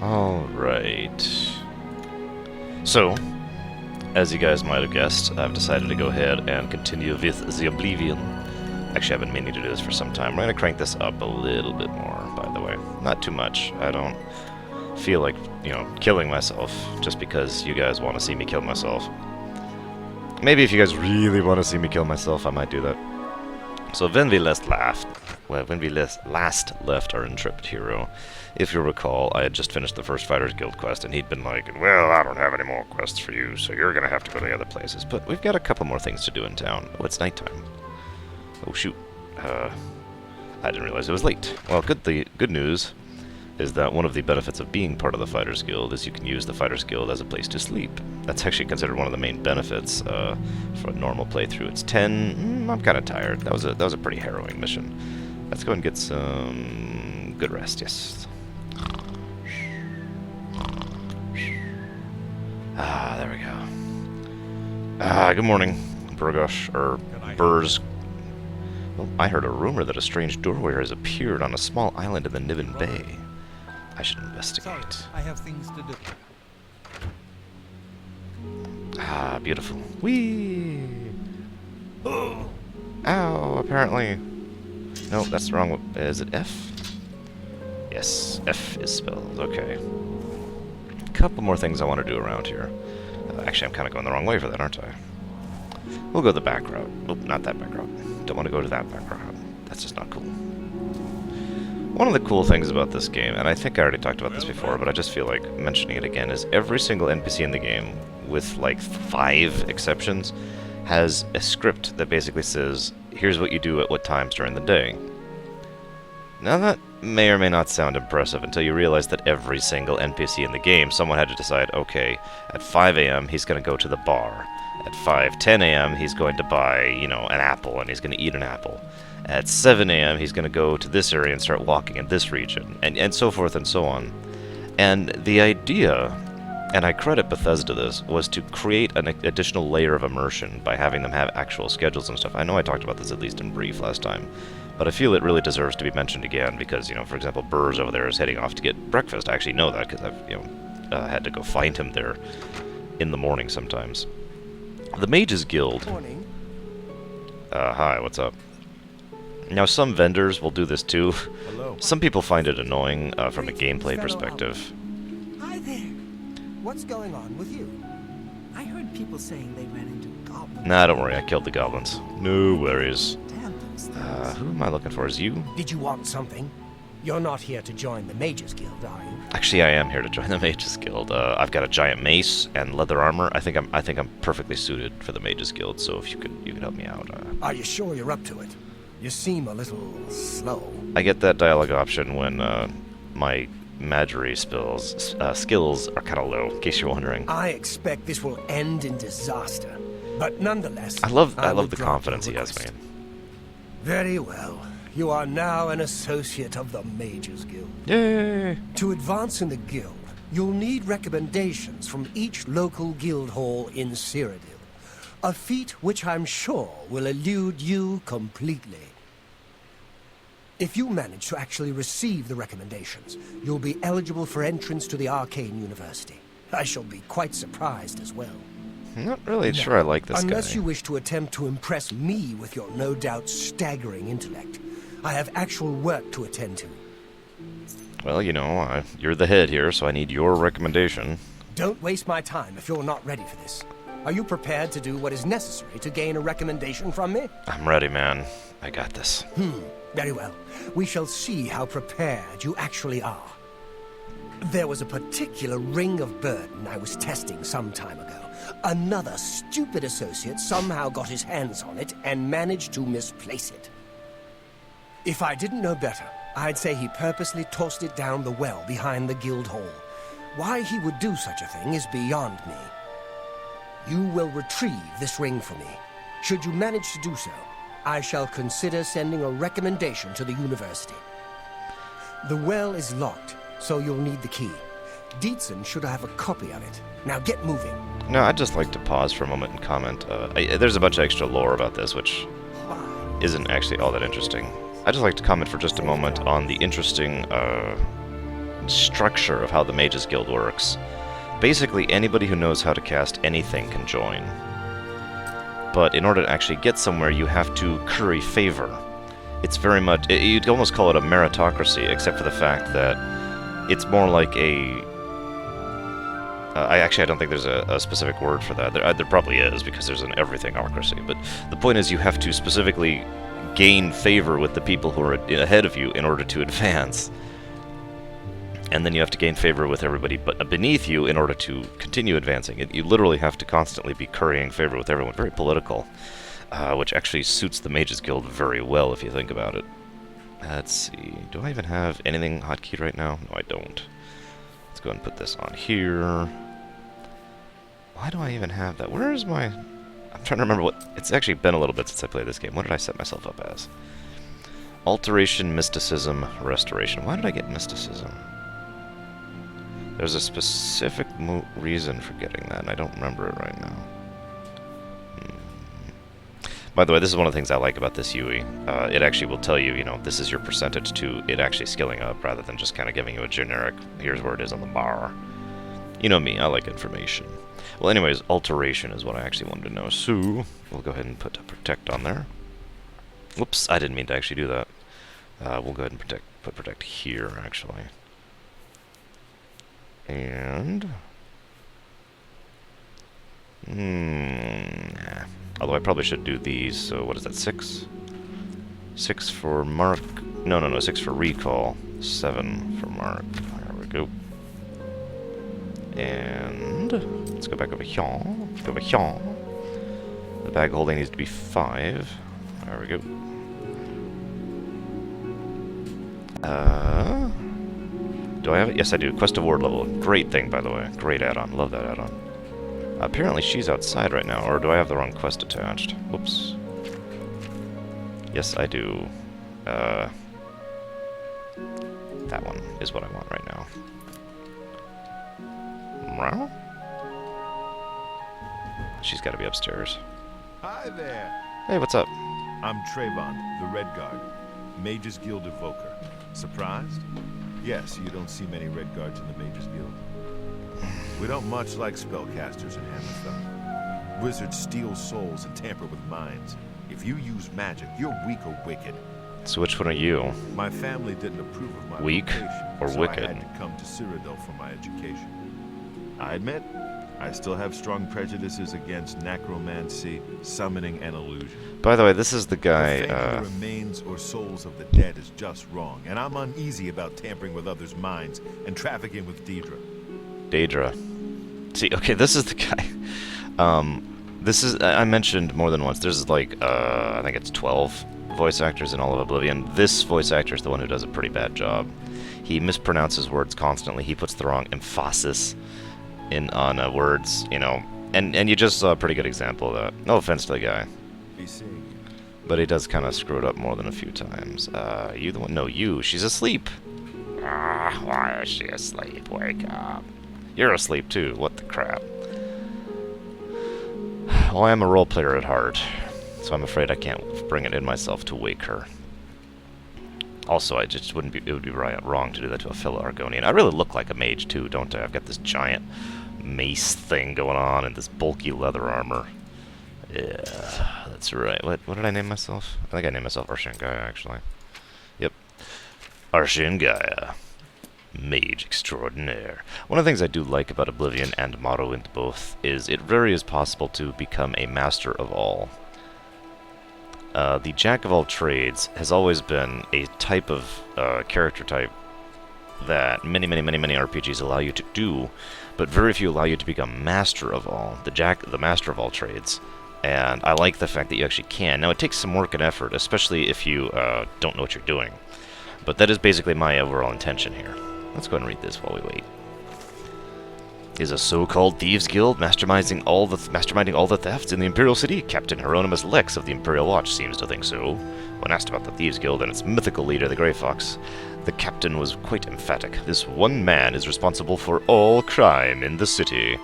Alright. So, as you guys might have guessed, I've decided to go ahead and continue with the Oblivion. Actually, I've been meaning to do this for some time. I'm going to crank this up a little bit more, by the way. Not too much. I don't feel like, killing myself just because you guys want to see me kill myself. Maybe if you guys really want to see me kill myself, I might do that. So when we last left our intrepid hero, if you'll recall, I had just finished the first Fighters Guild quest, and he'd been like, well, I don't have any more quests for you, so you're going to have to go to the other places. But we've got a couple more things to do in town. Oh, it's nighttime. Oh, shoot. I didn't realize it was late. Well, good news is that one of the benefits of being part of the Fighters Guild is you can use the Fighters Guild as a place to sleep. That's actually considered one of the main benefits for a normal playthrough. It's 10. I'm kind of tired. That was a pretty harrowing mission. Let's go and get some good rest. Yes. Ah, there we go. Good morning, Burgosh, or Burrs. Well, I heard a rumor that a strange doorway has appeared on a small island in the Niven Bay. I should investigate. Sorry, I have things to do. Ah, beautiful. Whee! Ow, apparently. No, that's the wrong one. Is it F? Yes, F is spelled. Okay. A couple more things I want to do around here. Actually, I'm kind of going the wrong way for that, aren't I? We'll go the back route. Oh, not that back route. Don't want to go to that back route. That's just not cool. One of the cool things about this game, and I think I already talked about this before, but I just feel like mentioning it again, is every single NPC in the game, with like 5 exceptions, has a script that basically says, here's what you do at what times during the day. Now that may or may not sound impressive until you realize that every single NPC in the game, someone had to decide, okay, at 5 a.m. he's going to go to the bar. At 5:10 a.m. he's going to buy, an apple, and he's going to eat an apple. At 7 a.m. he's going to go to this area and start walking in this region, and so forth and so on. And the idea, and I credit Bethesda this, was to create an additional layer of immersion by having them have actual schedules and stuff. I know I talked about this at least in brief last time, but I feel it really deserves to be mentioned again because, for example, Burrs over there is heading off to get breakfast. I actually know that because I've, had to go find him there in the morning sometimes. The Mages Guild. Morning. Hi, what's up? Now, some vendors will do this too. Hello. Some people find it annoying from a gameplay perspective. Hi there. What's going on with you? I heard people saying they ran into goblins. Nah, don't worry, I killed the goblins. No worries. Damn those things. Who am I looking for? Is you? Did you want something? You're not here to join the Mages Guild, are you? Actually, I am here to join the Mages Guild. I've got a giant mace and leather armor. I think I'm perfectly suited for the Mages Guild. So if you could help me out. Are you sure you're up to it? You seem a little slow. I get that dialogue option when my Magery skills are kind of low, in case you're wondering. I expect this will end in disaster, but nonetheless, I love will the grant confidence your he has, request. man. Very well. You are now an associate of the Mages Guild. Yay! To advance in the guild, you'll need recommendations from each local guild hall in Cyrodiil. A feat which I'm sure will elude you completely. If you manage to actually receive the recommendations, you'll be eligible for entrance to the Arcane University. I shall be quite surprised as well. I'm not really sure I like this guy. Unless you wish to attempt to impress me with your no doubt staggering intellect, I have actual work to attend to. Well, you're the head here, so I need your recommendation. Don't waste my time if you're not ready for this. Are you prepared to do what is necessary to gain a recommendation from me? I'm ready, man. I got this. Very well. We shall see how prepared you actually are. There was a particular ring of burden I was testing some time ago. Another stupid associate somehow got his hands on it and managed to misplace it. If I didn't know better, I'd say he purposely tossed it down the well behind the guild hall. Why he would do such a thing is beyond me. You will retrieve this ring for me. Should you manage to do so, I shall consider sending a recommendation to the university. The well is locked, so you'll need the key. Dietzen should have a copy of it. Now get moving. No, I'd just like to pause for a moment and comment. There's a bunch of extra lore about this, which isn't actually all that interesting. I'd just like to comment for just a moment on the interesting structure of how the Mages Guild works. Basically, anybody who knows how to cast anything can join. But in order to actually get somewhere, you have to curry favor. It's very much... you'd almost call it a meritocracy, except for the fact that it's more like a... I don't think there's a specific word for that. There probably is, because there's an everythingocracy. But the point is, you have to specifically gain favor with the people who are ahead of you in order to advance. And then you have to gain favor with everybody but beneath you in order to continue advancing. You literally have to constantly be currying favor with everyone. Very political, which actually suits the Mages Guild very well if you think about it. Let's see. Do I even have anything hotkeyed right now? No, I don't. Let's go ahead and put this on here. Why do I even have that? Where is my... I'm trying to remember what... It's actually been a little bit since I played this game. What did I set myself up as? Alteration, Mysticism, Restoration. Why did I get Mysticism? There's a specific reason for getting that, and I don't remember it right now. By the way, this is one of the things I like about this UI. It actually will tell you, this is your percentage to it actually skilling up, rather than just kind of giving you a generic, here's where it is on the bar. You know me, I like information. Well, anyways, Alteration is what I actually wanted to know, so we'll go ahead and put Protect on there. Whoops, I didn't mean to actually do that. We'll go ahead and put Protect here, actually. And... nah. Although I probably should do these, so what is that, 6? 6 for Mark... No, 6 for Recall. 7 for Mark. There we go. And... let's go back over here. Go over here. The bag holding needs to be 5. There we go. Do I have it? Yes, I do. Quest of Ward level. Great thing, by the way. Great add-on. Love that add-on. Apparently she's outside right now, or do I have the wrong quest attached? Whoops. Yes, I do. That one is what I want right now. Meow? She's got to be upstairs. Hi there. Hey, what's up? I'm Trayvon, the Red Guard, Mages Guild evoker. Surprised? Yes, you don't see many Red Guards in the Mages Guild. We don't much like spellcasters in Hammerfell. Wizards steal souls and tamper with minds. If you use magic, you're weak or wicked. So which one are you? My family didn't approve of my Weak vocation, or so wicked? I had to come to Cyrodiil for my education. I admit, I still have strong prejudices against necromancy, summoning, and illusion. By the way, this is the guy, The fate of the remains or souls of the dead is just wrong, and I'm uneasy about tampering with others' minds and trafficking with Daedra. Daedra. See, okay, this is the guy. This is, I mentioned more than once, there's like, I think it's 12 voice actors in all of Oblivion. This voice actor is the one who does a pretty bad job. He mispronounces words constantly. He puts the wrong emphasis on words, and you just saw a pretty good example of that. No offense to the guy. Be seeing you. But he does kind of screw it up more than a few times. You the one? No, you. She's asleep. Why is she asleep? Wake up. You're asleep too. What the crap? Well, I am a role player at heart, so I'm afraid I can't bring it in myself to wake her. Also, it would be wrong to do that to a fellow Argonian. I really look like a mage too, don't I? I've got this giant mace thing going on and this bulky leather armor. Yeah, that's right. What did I name myself? I think I named myself Arshin Gaia, actually. Yep. Arshin Gaia. Mage extraordinaire. One of the things I do like about Oblivion and Morrowind both is it really is possible to become a master of all. The Jack of all trades has always been a type of character type that many RPGs allow you to do, but very few allow you to become master of all. The master of all trades. And I like the fact that you actually can. Now, it takes some work and effort, especially if you don't know what you're doing. But that is basically my overall intention here. Let's go ahead and read this while we wait. Is a so-called thieves guild masterminding all the thefts in the Imperial City? Captain Hieronymus Lex of the Imperial Watch seems to think so. When asked about the thieves guild and its mythical leader, the Grey Fox, the captain was quite emphatic. This one man is responsible for all crime in the city.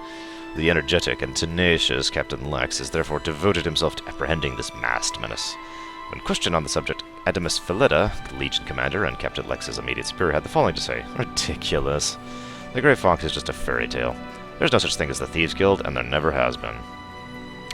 The energetic and tenacious Captain Lex has therefore devoted himself to apprehending this masked menace. When questioned on the subject, Adamus Philida, the Legion commander and Captain Lex's immediate superior, had the following to say. Ridiculous. The Grey Fox is just a fairy tale. There's no such thing as the Thieves Guild, and there never has been.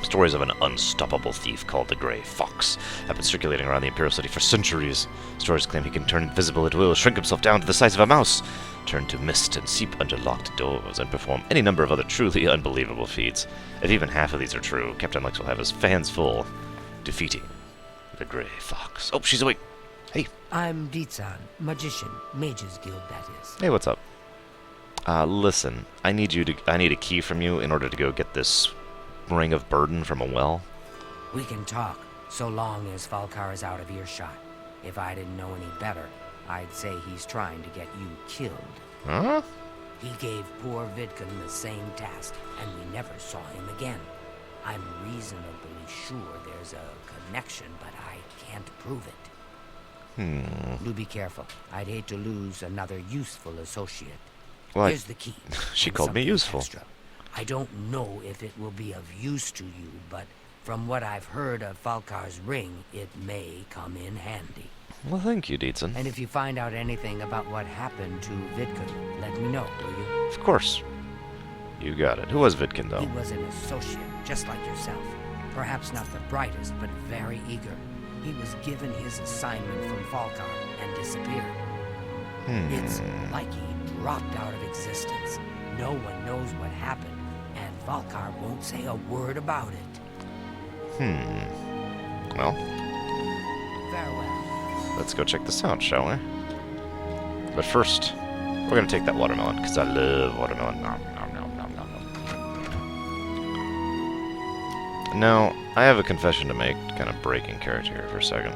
Stories of an unstoppable thief called the Grey Fox have been circulating around the Imperial City for centuries. Stories claim he can turn invisible at will, shrink himself down to the size of a mouse, turn to mist and seep under locked doors, and perform any number of other truly unbelievable feats. If even half of these are true, Captain Lex will have his fans full, defeating the Grey Fox. Oh, she's awake. Hey. I'm Dizan, magician, Mages Guild, that is. Hey, what's up? Listen, I need a key from you in order to go get this ring of burden from a well. We can talk, so long as Falcar is out of earshot. If I didn't know any better, I'd say he's trying to get you killed. Huh? He gave poor Vidkun the same task, and we never saw him again. I'm reasonably sure there's a connection, but I can't prove it. Do be careful. I'd hate to lose another useful associate. Well, Here's the key. She and called me something useful. extra. I don't know if it will be of use to you, but from what I've heard of Falcar's ring, it may come in handy. Well, thank you, Dietzen. And if you find out anything about what happened to Vidkun, let me know, will you? Of course. You got it. Who was Vidkun, though? He was an associate, just like yourself. Perhaps not the brightest, but very eager. He was given his assignment from Falcar and disappeared. It's like he dropped out of existence. No one knows what happened, and Falcar won't say a word about it. Well, Farewell. let's go check this out, shall we? But first, we're gonna take that watermelon, because I love watermelon. Nom, nom, nom, nom, nom, nom. Now, I have a confession to make, kind of breaking character here for a second.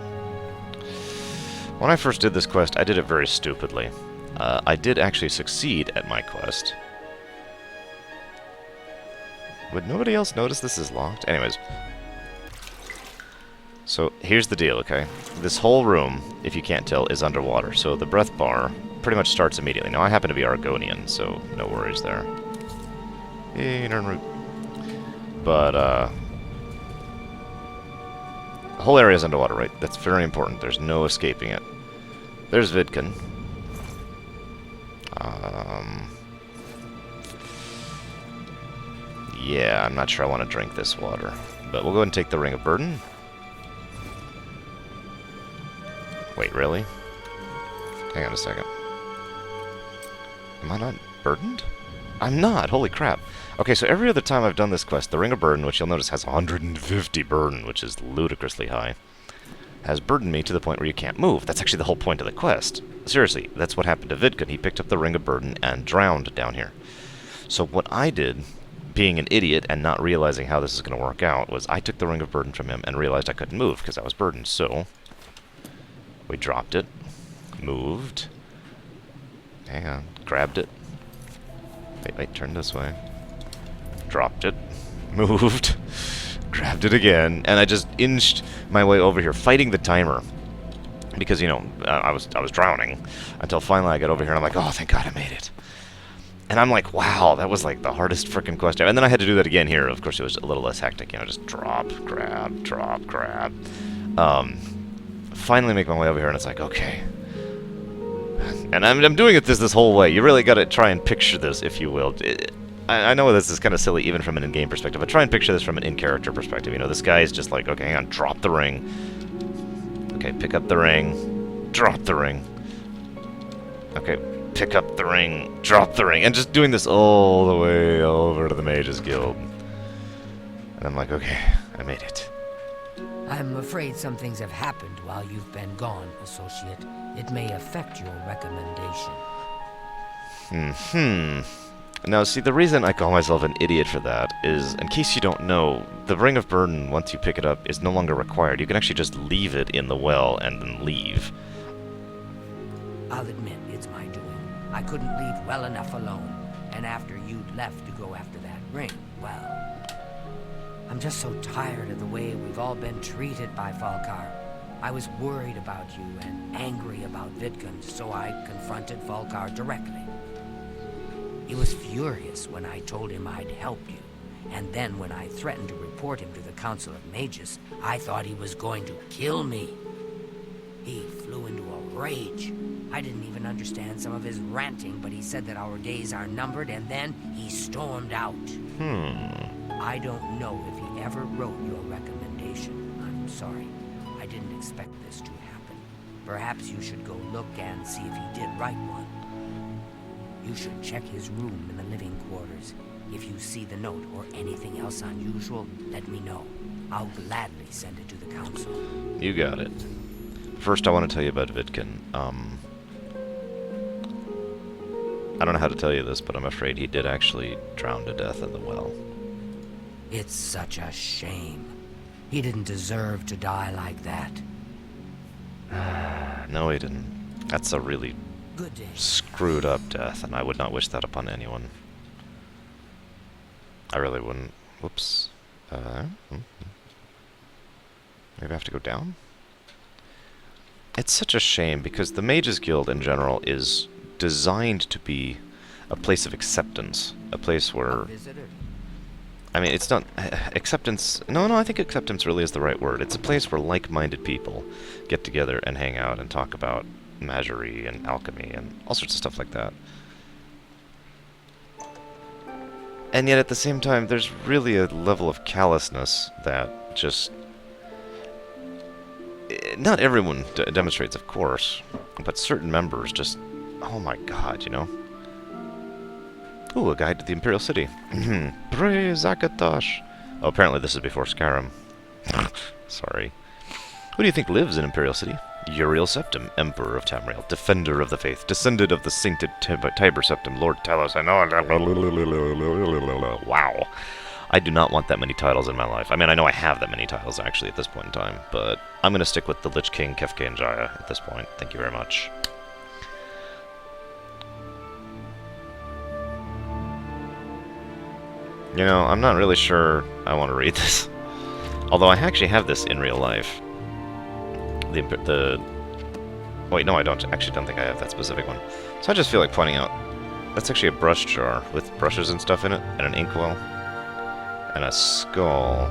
When I first did this quest, I did it very stupidly. I did actually succeed at my quest. Would nobody else notice this is locked? Anyways. So, here's the deal, okay? This whole room, if you can't tell, is underwater. So the breath bar pretty much starts immediately. Now, I happen to be Argonian, so no worries there. Yay, Nernroot. But, the whole area is underwater, right? That's very important. There's no escaping it. There's Vidkun. Yeah, I'm not sure I want to drink this water. But we'll go ahead and take the Ring of Burden. Wait, really? Hang on a second. Am I not burdened? I'm not! Holy crap. Okay, so every other time I've done this quest, the Ring of Burden, which you'll notice has 150 burden, which is ludicrously high, has burdened me to the point where you can't move. That's actually the whole point of the quest. Seriously, that's what happened to Vidkun. He picked up the Ring of Burden and drowned down here. So what I did, being an idiot and not realizing how this is going to work out, was I took the Ring of Burden from him and realized I couldn't move because I was burdened. So we dropped it, moved, hang on, grabbed it. Wait, turn this way. Dropped it, moved, grabbed it again, and I just inched my way over here, fighting the timer. Because, you know, I was drowning, until finally I got over here, and I'm like, oh, thank God I made it. And I'm like, wow, that was like the hardest frickin' quest ever. And then I had to do that again here. Of course, it was a little less hectic, you know, just drop, grab, drop, grab. Finally make my way over here, and it's like, okay. And I'm doing it this whole way. You really got to try and picture this, if you will. I know this is kind of silly, even from an in-game perspective, but try and picture this from an in-character perspective. You know, this guy is just like, okay, hang on, drop the ring. Okay, pick up the ring, drop the ring. Okay, pick up the ring, drop the ring. And just doing this all the way over to the Mages Guild. And I'm like, okay, I made it. I'm afraid some things have happened while you've been gone, Associate. It may affect your recommendation. Now, see, the reason I call myself an idiot for that is, in case you don't know, the Ring of Burden, once you pick it up, is no longer required. You can actually just leave it in the well and then leave. I'll admit, it's my doing. I couldn't leave well enough alone. And after you'd left to go after that ring, well, I'm just so tired of the way we've all been treated by Falcar. I was worried about you and angry about Vidkun, so I confronted Falcar directly. He was furious when I told him I'd help you, and then when I threatened to report him to the Council of Mages, I thought he was going to kill me. He flew into a rage. I didn't even understand some of his ranting, but he said that our days are numbered, and then he stormed out. I don't know if he ever wrote your recommendation. I'm sorry. I didn't expect this to happen. Perhaps you should go look and see if he did write one. You should check his room in the living quarters. If you see the note or anything else unusual, let me know. I'll gladly send it to the council. You got it. First, I want to tell you about Vidkin. I don't know how to tell you this, but I'm afraid he did actually drown to death in the well. It's such a shame. He didn't deserve to die like that. No, he didn't. That's a really Good day. screwed up death, and I would not wish that upon anyone. I really wouldn't. Whoops. Maybe I have to go down? It's such a shame, because the Mages Guild in general is designed to be a place of acceptance. A place where... Visitor. I mean, it's not... acceptance... No, I think acceptance really is the right word. It's a place where like-minded people get together and hang out and talk about magiry and alchemy and all sorts of stuff like that. And yet, at the same time, there's really a level of callousness that just... Not everyone demonstrates, of course, but certain members just... Oh my god, you know? Ooh, a guide to the Imperial City. Praise Akatosh. Oh, apparently this is before Skyrim. Sorry. Who do you think lives in Imperial City? Uriel Septim, Emperor of Tamriel, Defender of the Faith, Descendant of the Sainted Tiber Septim, Lord Talos. I know. Wow. I do not want that many titles in my life. I mean, I know I have that many titles, actually, at this point in time, but I'm going to stick with the Lich King, Kefke, and Jaya at this point. Thank you very much. You know, I'm not really sure I want to read this. Although I actually have this in real life. Wait, no, I don't. Actually, don't think I have that specific one. So I just feel like pointing out, that's actually a brush jar with brushes and stuff in it, and an inkwell, and a skull.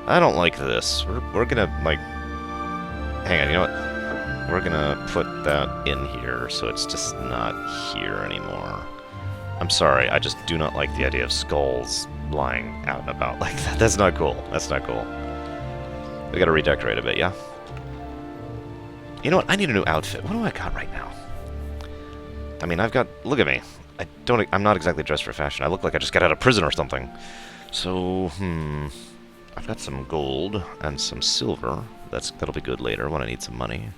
I don't like this. We're gonna, like... Hang on, you know what? We're gonna put that in here, so it's just not here anymore. I'm sorry, I just do not like the idea of skulls lying out and about like that. That's not cool. That's not cool. We gotta redecorate a bit, yeah? You know what? I need a new outfit. What do I got right now? I mean, I've got... Look at me. I'm not exactly dressed for fashion. I look like I just got out of prison or something. So, I've got some gold and some silver. That'll be good later when I need some money.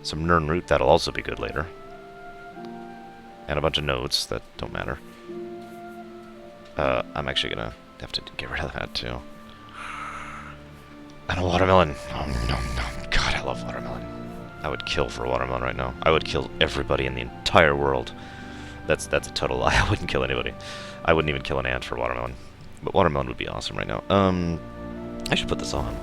Some Nirnroot. That'll also be good later. And a bunch of notes that don't matter. I'm actually gonna have to get rid of that too. And a watermelon. Oh, no. God, I love watermelon. I would kill for a watermelon right now. I would kill everybody in the entire world. That's a total lie. I wouldn't kill anybody. I wouldn't even kill an ant for watermelon. But watermelon would be awesome right now. I should put this on.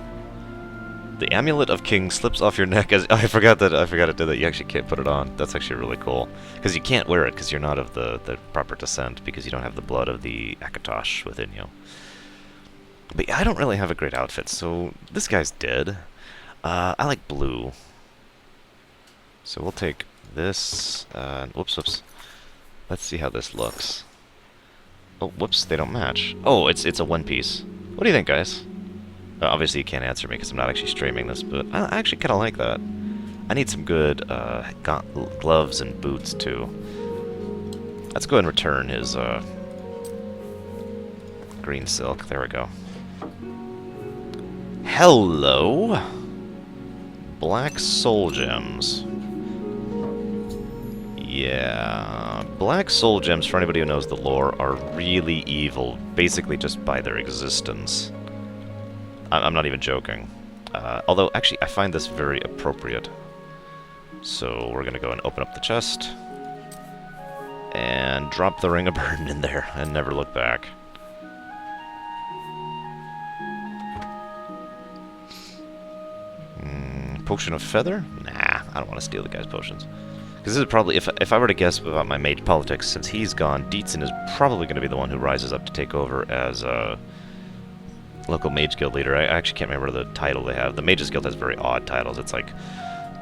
The Amulet of King slips off your neck as... I forgot to do that. You actually can't put it on. That's actually really cool. Because you can't wear it because you're not of the proper descent, because you don't have the blood of the Akatosh within you. But yeah, I don't really have a great outfit, so this guy's dead. I like blue. So we'll take this. Whoops. Let's see how this looks. Oh, whoops, they don't match. Oh, it's a one piece. What do you think, guys? Obviously you can't answer me because I'm not actually streaming this, but I actually kind of like that. I need some good gloves and boots, too. Let's go ahead and return his green silk. There we go. Hello! Black soul gems. Yeah. Black soul gems, for anybody who knows the lore, are really evil, basically just by their existence. I'm not even joking. Although, actually, I find this very appropriate. So, we're gonna go and open up the chest. And drop the Ring of Burden in there, and never look back. Potion of Feather? Nah, I don't want to steal the guy's potions. Because this is probably, if I were to guess about my mage politics, since he's gone, Dietzen is probably going to be the one who rises up to take over as local mage guild leader. I actually can't remember the title they have. The mages guild has very odd titles. It's like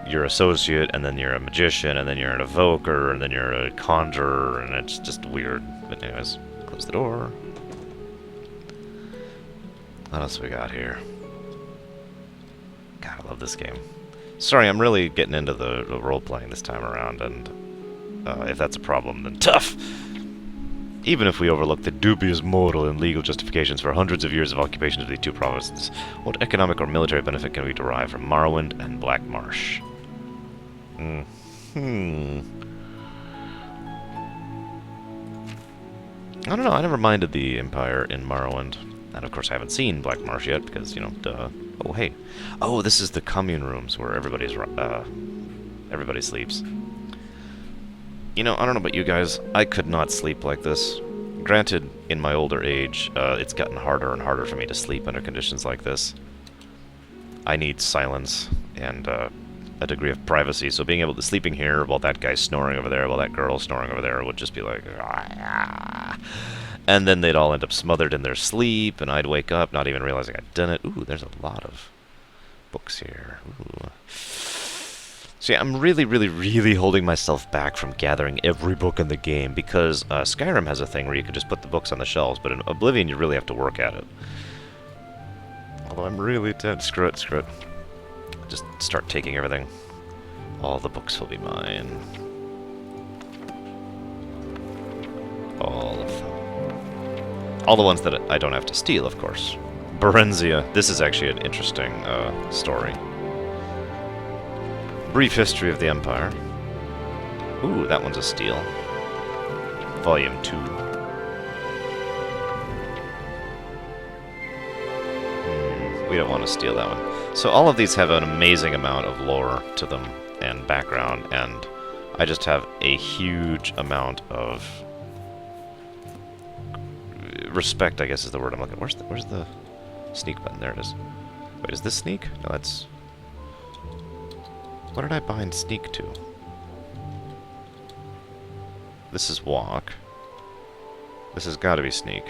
you're associate, and then you're a magician, and then you're an evoker, and then you're a conjurer, and it's just weird. But anyways, close the door. What else we got here? God, I love this game. Sorry, I'm really getting into the role-playing this time around, and if that's a problem, then tough! Even if we overlook the dubious moral and legal justifications for hundreds of years of occupation of the two provinces, what economic or military benefit can we derive from Morrowind and Black Marsh? I don't know, I never minded the Empire in Morrowind. And of course I haven't seen Black Marsh yet, because, you know, duh. Oh, hey. Oh, this is the commune rooms where everybody sleeps. You know, I don't know about you guys, I could not sleep like this. Granted, in my older age, it's gotten harder and harder for me to sleep under conditions like this. I need silence and a degree of privacy, so being able to sleeping here while that guy's snoring over there, while that girl's snoring over there, would just be like... And then they'd all end up smothered in their sleep, and I'd wake up not even realizing I'd done it. Ooh, there's a lot of books here. Ooh. See, I'm really holding myself back from gathering every book in the game, because Skyrim has a thing where you can just put the books on the shelves, but in Oblivion you really have to work at it. Although I'm really tempted. Screw it. Just start taking everything. All the books will be mine. All of them. All the ones that I don't have to steal, of course. Berenzia. This is actually an interesting story. Brief history of the Empire. Ooh, that one's a steal. Volume 2. We don't want to steal that one. So all of these have an amazing amount of lore to them and background, and I just have a huge amount of respect, I guess is the word I'm looking for. Where's the sneak button? There it is. Wait, is this sneak? No, that's... What did I bind sneak to? This is walk. This has got to be sneak.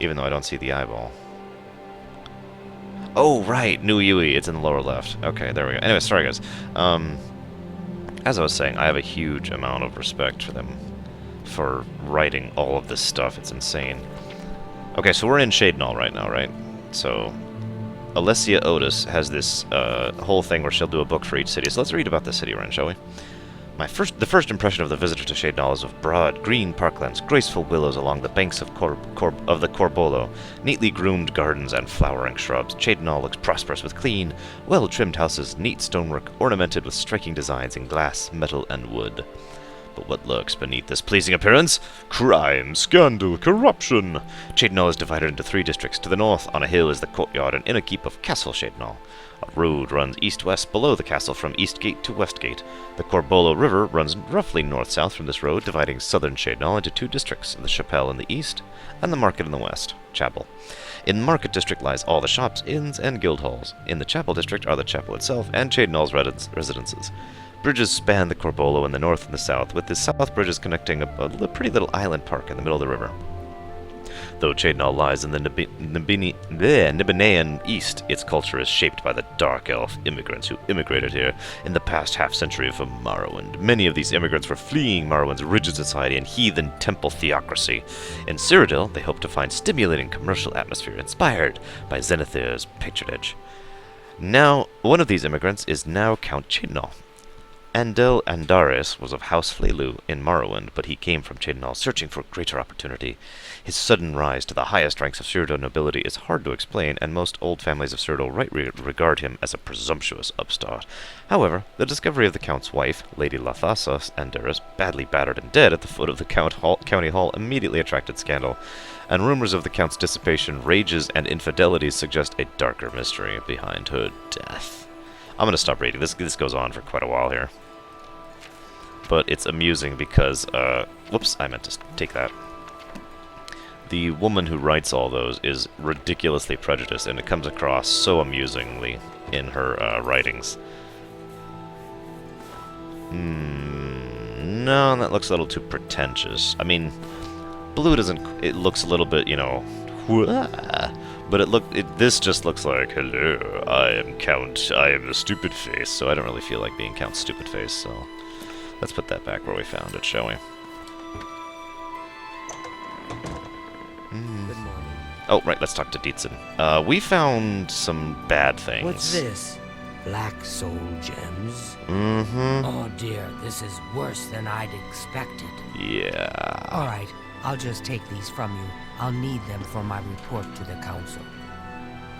Even though I don't see the eyeball. Oh, right! New Yui. It's in the lower left. Okay, there we go. Anyway, sorry guys. As I was saying, I have a huge amount of respect for them. For writing all of this stuff. It's insane. Okay, so we're in Cheydinhal right now, right? So... Alessia Otis has this whole thing where she'll do a book for each city. So let's read about the city we're in, shall we? The first impression of the visitor to Cheydinhal is of broad, green parklands, graceful willows along the banks of the Corbolo, neatly groomed gardens and flowering shrubs. Cheydinhal looks prosperous with clean, well-trimmed houses, neat stonework, ornamented with striking designs in glass, metal, and wood. But what lurks beneath this pleasing appearance? Crime, scandal, corruption! Cheydinhal is divided into 3 districts. To the north, on a hill, is the courtyard and inner keep of Castle Cheydinhal. A road runs east-west below the castle from East Gate to West Gate. The Corbolo River runs roughly north-south from this road, dividing southern Cheydinhal into 2 districts, the Chapelle in the east, and the Market in the west, Chapel. In the Market District lies all the shops, inns, and guild halls. In the Chapel District are the chapel itself and Cheydinhal's residences. Bridges span the Corbolo in the north and the south, with the south bridges connecting a pretty little island park in the middle of the river. Though Cheydinhal lies in the Nibinaean East, its culture is shaped by the dark elf immigrants who immigrated here in the past half-century from Morrowind. Many of these immigrants were fleeing Morrowind's rigid society and heathen temple theocracy. In Cyrodiil, they hope to find stimulating commercial atmosphere inspired by Zenithir's patronage. Now, one of these immigrants is now Count Cheydinhal. Andel Andaris was of House Flelu in Morrowind, but he came from Cheydinhal searching for greater opportunity. His sudden rise to the highest ranks of Cyrodiil nobility is hard to explain, and most old families of Cyrodiil rightly regard him as a presumptuous upstart. However, the discovery of the Count's wife, Lady Lathasa Andaris, badly battered and dead at the foot of the county hall immediately attracted scandal, and rumors of the Count's dissipation, rages, and infidelities suggest a darker mystery behind her death. I'm going to stop reading. This goes on for quite a while here. But it's amusing because, whoops, I meant to take that. The woman who writes all those is ridiculously prejudiced, and it comes across so amusingly in her writings. No, that looks a little too pretentious. I mean, blue doesn't... It looks a little bit, you know... But this just looks like, hello, I am Count, I am the stupid face, so I don't really feel like being Count Stupid Face, so let's put that back where we found it, shall we? Good morning. Oh, right, let's talk to Dietzen. We found some bad things. What's this? Black soul gems? Mm-hmm. Oh dear, this is worse than I'd expected. Yeah. Alright, I'll just take these from you. I'll need them for my report to the council.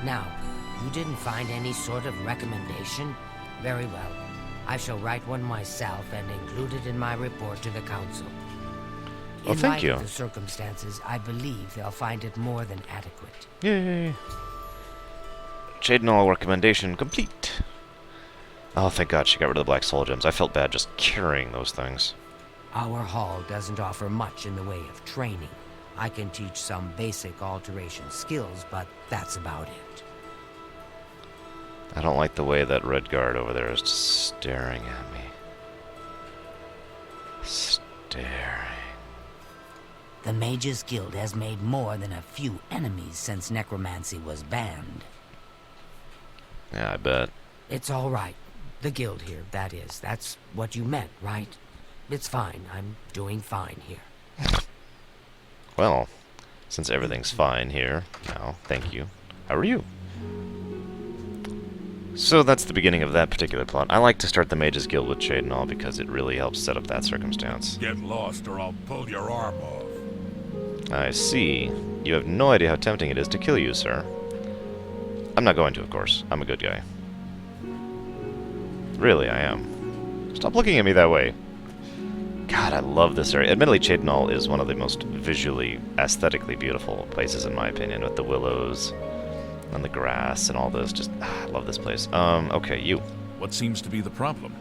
Now, you didn't find any sort of recommendation? Very well. I shall write one myself and include it in my report to the council. Well, thank you. In light of the circumstances, I believe they'll find it more than adequate. Yay. Cheydinhal recommendation complete. Oh, thank God she got rid of the black soul gems. I felt bad just carrying those things. Our hall doesn't offer much in the way of training. I can teach some basic alteration skills, but that's about it. I don't like the way that red guard over there is just staring at me. Staring. The Mages Guild has made more than a few enemies since necromancy was banned. Yeah, I bet. It's all right. The guild here, that is. That's what you meant, right? It's fine. I'm doing fine here. Well, since everything's fine here now, thank you. How are you? So that's the beginning of that particular plot. I like to start the Mages Guild with Cheydinhal because it really helps set up that circumstance. Get lost or I'll pull your arm off. I see. You have no idea how tempting it is to kill you, sir. I'm not going to, of course. I'm a good guy. Really, I am. Stop looking at me that way. God, I love this area. Admittedly, Cheydinhal is one of the most visually, aesthetically beautiful places, in my opinion, with the willows and the grass and all this. Just, I love this place. Okay, you. What seems to be the problem?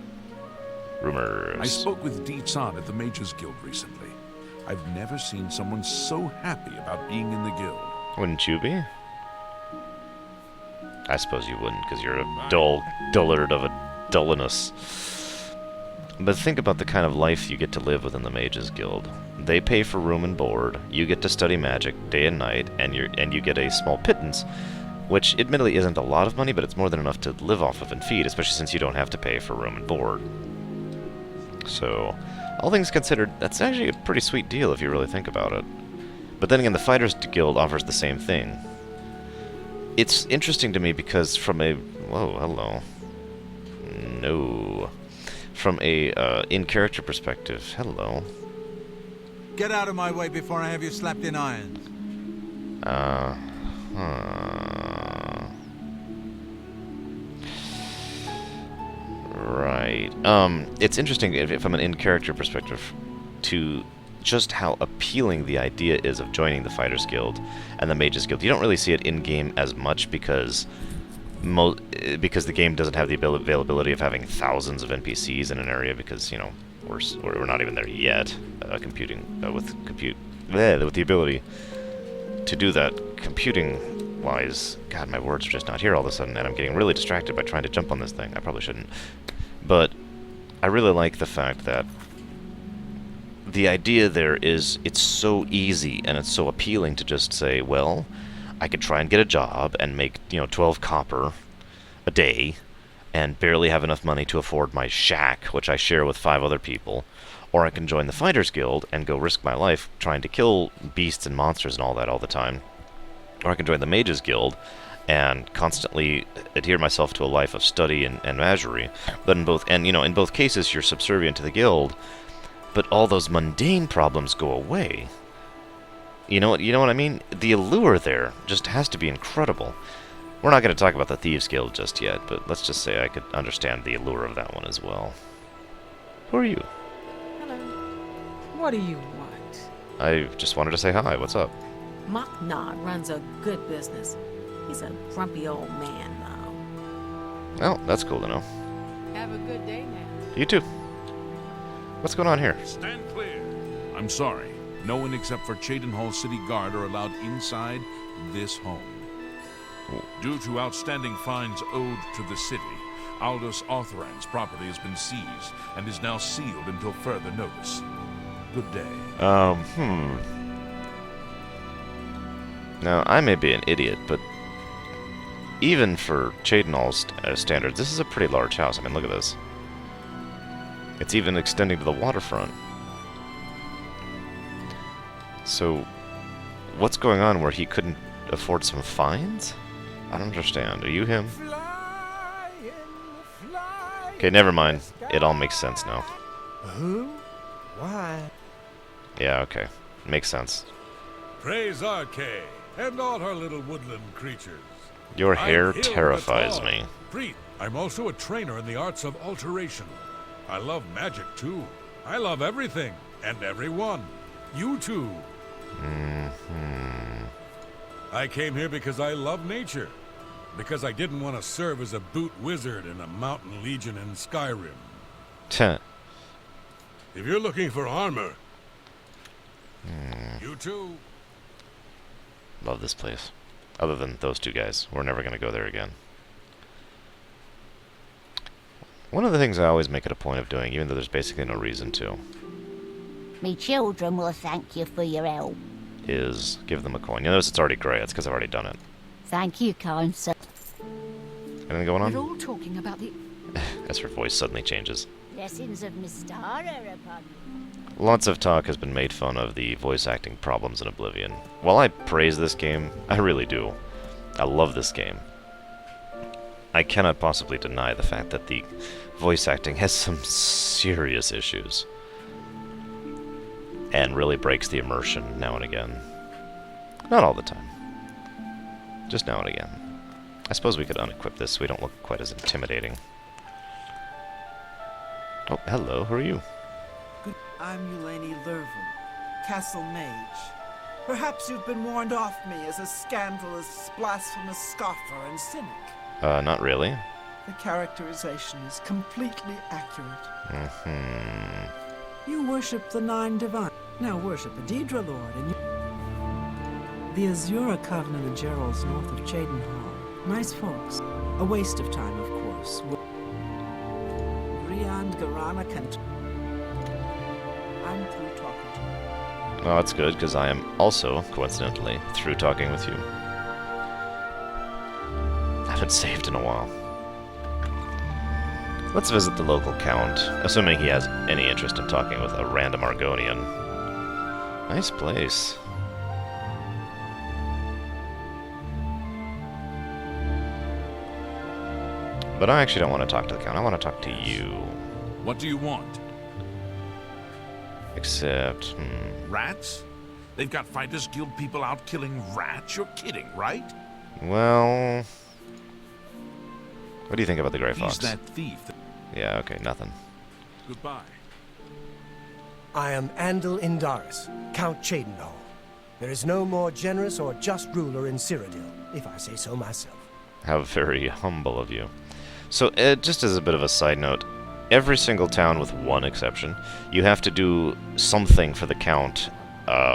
Rumors. I spoke with Dietzen at the Mages Guild recently. I've never seen someone so happy about being in the guild. Wouldn't you be? I suppose you wouldn't, because you're a dullard of a dulliness. But think about the kind of life you get to live within the Mages Guild. They pay for room and board, you get to study magic day and night, and you get a small pittance, which admittedly isn't a lot of money, but it's more than enough to live off of and feed, especially since you don't have to pay for room and board. So, all things considered, that's actually a pretty sweet deal if you really think about it. But then again, the Fighters Guild offers the same thing. It's interesting to me because from a... Whoa, hello. No. From a in-character perspective, hello. Get out of my way before I have you slapped in irons. Right. It's interesting from an in-character perspective to just how appealing the idea is of joining the Fighters Guild and the Mages Guild. You don't really see it in-game as much because the game doesn't have the availability of having thousands of NPCs in an area because, you know, we're not even there yet, with the ability to do that computing-wise. God, my words are just not here all of a sudden, and I'm getting really distracted by trying to jump on this thing. I probably shouldn't. But I really like the fact that the idea there is it's so easy and it's so appealing to just say, well, I could try and get a job and make, 12 copper a day and barely have enough money to afford my shack, which I share with 5 other people, or I can join the Fighters Guild and go risk my life trying to kill beasts and monsters and all that all the time, or I can join the Mages Guild and constantly adhere myself to a life of study and magery. But in both cases, you're subservient to the guild, but all those mundane problems go away. You know what I mean? The allure there just has to be incredible. We're not going to talk about the Thieves Guild just yet, but let's just say I could understand the allure of that one as well. Who are you? Hello. What do you want? I just wanted to say hi. What's up? Mocknod runs a good business. He's a grumpy old man, though. Well, that's cool to know. Have a good day now. You too. What's going on here? Stand clear. I'm sorry. No one except for Cheydinhal City Guard are allowed inside this home. Due to outstanding fines owed to the city, Aldous Arthurand's property has been seized and is now sealed until further notice. Good day. Now, I may be an idiot, but even for Cheydinhal's standards, this is a pretty large house. I mean, look at this. It's even extending to the waterfront. So, what's going on where he couldn't afford some fines? I don't understand. Are you him? Okay, never mind. It all makes sense now. Who? Why? Yeah, okay. Makes sense. Praise Arcay and all her little woodland creatures. Your hair I'm Hill terrifies Batar, me. Priest. I'm also a trainer in the arts of alteration. I love magic too. I love everything and everyone. You too. I came here because I love nature. Because I didn't want to serve as a boot wizard in a mountain legion in Skyrim. Tch. If you're looking for armor, you too. Love this place. Other than those two guys. We're never going to go there again. One of the things I always make it a point of doing, even though there's basically no reason to, Me children will thank you for your help. is give them a coin. You notice it's already grey. It's because I've already done it. Thank you, kind sir. Anything going on? We're all talking about the... As her voice suddenly changes. Blessings of Mystara upon you. Lots of talk has been made fun of the voice acting problems in Oblivion. While I praise this game, I really do. I love this game. I cannot possibly deny the fact that the voice acting has some serious issues. And really breaks the immersion now and again. Not all the time. Just now and again. I suppose we could unequip this so we don't look quite as intimidating. Oh, hello, who are you? I'm Eulaine Lurven, Castle Mage. Perhaps you've been warned off me as a scandalous, blasphemous scoffer and cynic. Not really. The characterization is completely accurate. You worship the Nine Divine. Now worship a Daedra Lord, and you... The Azura Covenant of Gerald's north of Cheydinhal. Nice folks. A waste of time, of course. Riand Garana can... I'm through talking to you. Well, that's good, because I am also, coincidentally, through talking with you. I haven't saved in a while. Let's visit the local count, assuming he has any interest in talking with a random Argonian. Nice place. But I actually don't want to talk to the count. I want to talk to you. What do you want? Except, Rats? They've got Fighters Guild people out killing rats? You're kidding, right? well... What do you think about the Grey Fox? He's that thief. Yeah, okay, nothing. Goodbye. I am Andal Indaris, Count Cheydinhal. There is no more generous or just ruler in Cyrodiil, if I say so myself. How very humble of you. So, just as a bit of a side note, every single town, with one exception, you have to do something for the count,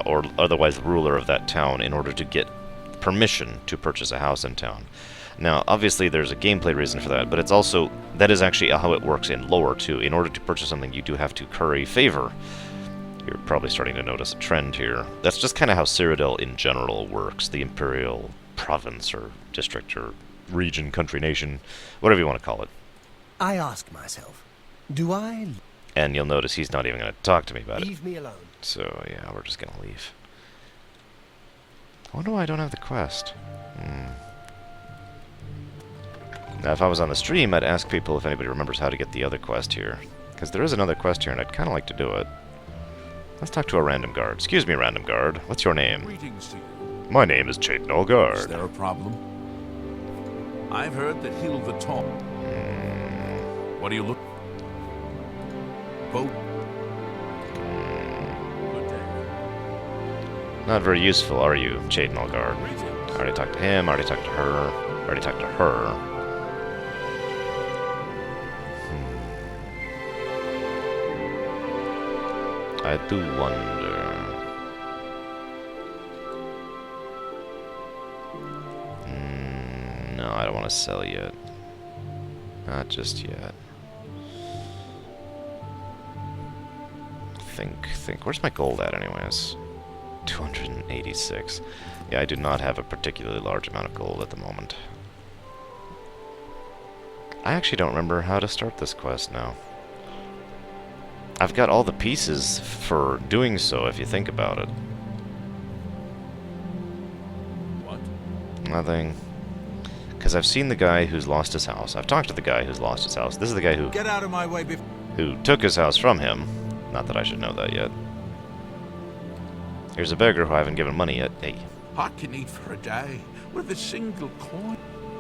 or otherwise the ruler of that town, in order to get permission to purchase a house in town. Now, obviously there's a gameplay reason for that, but it's also, that is actually how it works in lore, too. In order to purchase something, you do have to curry favor. You're probably starting to notice a trend here. That's just kind of how Cyrodiil in general works, the Imperial province, or district, or region, country, nation, whatever you want to call it. I ask myself, do I And you'll notice he's not even going to talk to me about it. leave me alone? So, yeah, we're just going to leave. I wonder why I don't have the quest. Now, if I was on the stream, I'd ask people if anybody remembers how to get the other quest here. Because there is another quest here, and I'd kind of like to do it. Let's talk to a random guard. Excuse me, random guard. What's your name? Greetings to you. My name is Cheydinhal Guard. Is there a problem? I've heard that Hill the Tall. What do you look? Boat. Good day. Not very useful, are you, Cheydinhal Guard? Greetings. I already talked to him, I already talked to her, I already talked to her. I do wonder... no, I don't want to sell yet. Not just yet. Think. Where's my gold at, anyways? 286. Yeah, I do not have a particularly large amount of gold at the moment. I actually don't remember how to start this quest now. I've got all the pieces for doing so, if you think about it. What? Nothing. Because I've seen the guy who's lost his house. I've talked to the guy who's lost his house. This is the guy Get out of my way before... who took his house from him. Not that I should know that yet. Here's a beggar who I haven't given money yet. Hey. I can eat for a day with a single coin.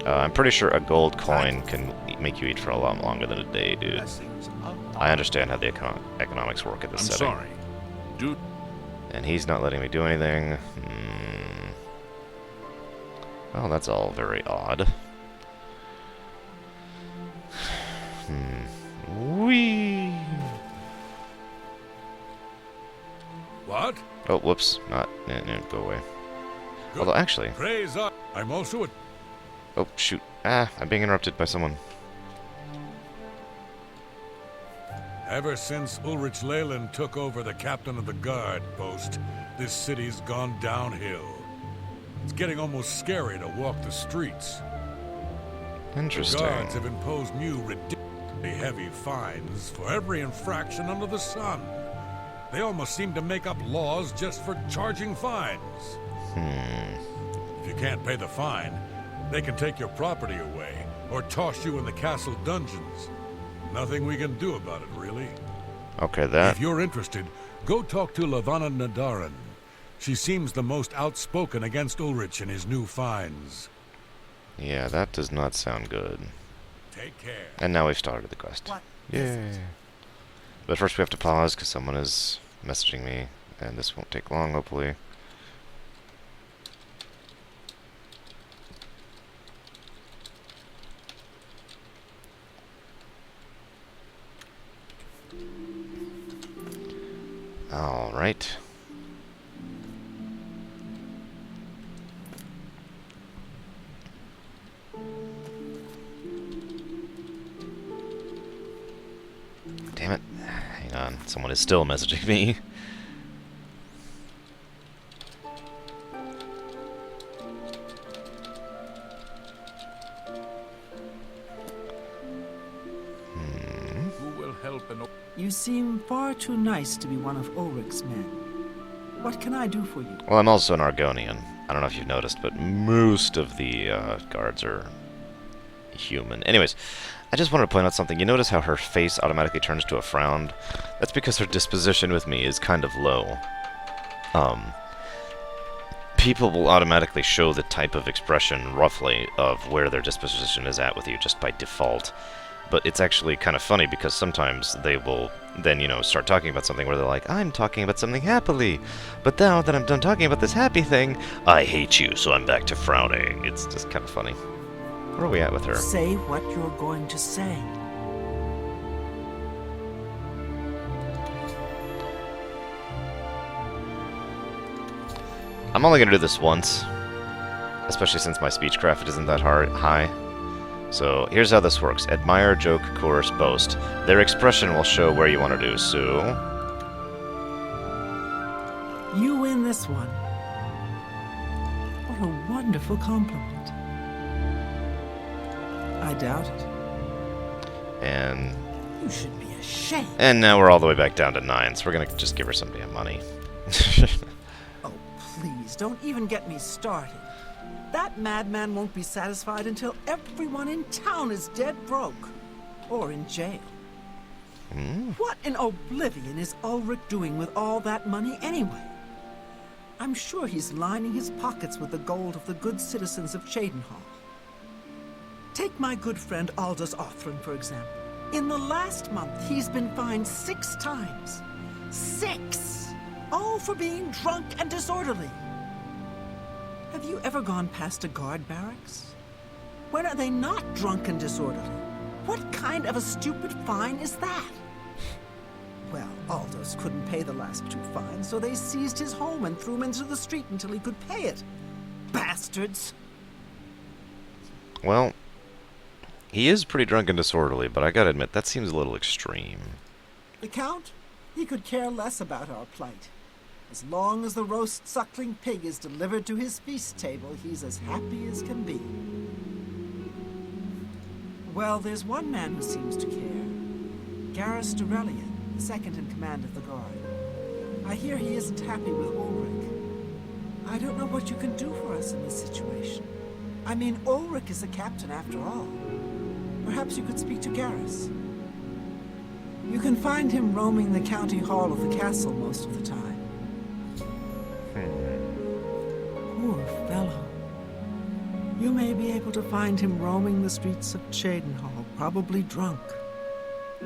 I'm pretty sure a gold coin can make you eat for a lot longer than a day, dude. I understand how the economics work at this setting. I'm sorry. Dude. And he's not letting me do anything. Well, that's all very odd. Whee! What? Oh, whoops. Not. Go away. Although, actually... Praise up. I'm also a... Oh, shoot. I'm being interrupted by someone. Ever since Ulrich Leyland took over the captain of the guard post, this city's gone downhill. It's getting almost scary to walk the streets. Interesting. The guards have imposed new, ridiculously heavy fines for every infraction under the sun. They almost seem to make up laws just for charging fines. If you can't pay the fine, they can take your property away or toss you in the castle dungeons. Nothing we can do about it, really. Okay, that... If you're interested, go talk to Lavana Nadaran. She seems the most outspoken against Ulrich and his new fines. Yeah, that does not sound good. Take care. And now we've started the quest. What Yay. But first we have to pause because someone is messaging me, and this won't take long, hopefully. All right. Damn it. Hang on. Someone is still messaging me. Who will help an... You seem far too nice to be one of Ulrich's men. What can I do for you? Well, I'm also an Argonian. I don't know if you've noticed, but most of the guards are human. Anyways, I just wanted to point out something. You notice how her face automatically turns to a frown? That's because her disposition with me is kind of low. People will automatically show the type of expression, roughly, of where their disposition is at with you just by default. But it's actually kind of funny because sometimes they will then, you know, start talking about something where they're like, I'm talking about something happily, but now that I'm done talking about this happy thing, I hate you, so I'm back to frowning. It's just kind of funny. Where are we at with her? Say what you're going to say. I'm only going to do this once, especially since my speechcraft isn't that high. So here's how this works. Admire, joke, chorus, boast. Their expression will show where you want to do, so... You win this one. What a wonderful compliment. I doubt it. And... You should be ashamed. And now we're all the way back down to 9, so we're going to just give her some damn money. Oh, please, don't even get me started. That madman won't be satisfied until everyone in town is dead broke. Or in jail. What in Oblivion is Ulrich doing with all that money anyway? I'm sure he's lining his pockets with the gold of the good citizens of Cheydinhal. Take my good friend Aldous Othran, for example. In the last month, he's been fined 6 times. 6! All for being drunk and disorderly. Have you ever gone past a guard barracks? When are they not drunk and disorderly? What kind of a stupid fine is that? Well, Aldous couldn't pay the last 2 fines, so they seized his home and threw him into the street until he could pay it. Bastards! Well, he is pretty drunk and disorderly, but I gotta admit, that seems a little extreme. The Count? He could care less about our plight. As long as the roast suckling pig is delivered to his feast table, he's as happy as can be. Well, there's one man who seems to care. Garrus Durelian, the second in command of the guard. I hear he isn't happy with Ulrich. I don't know what you can do for us in this situation. I mean, Ulrich is the captain after all. Perhaps you could speak to Garrus. You can find him roaming the county hall of the castle most of the time. Poor fellow. You may be able to find him roaming the streets of Cheydinhal, probably drunk.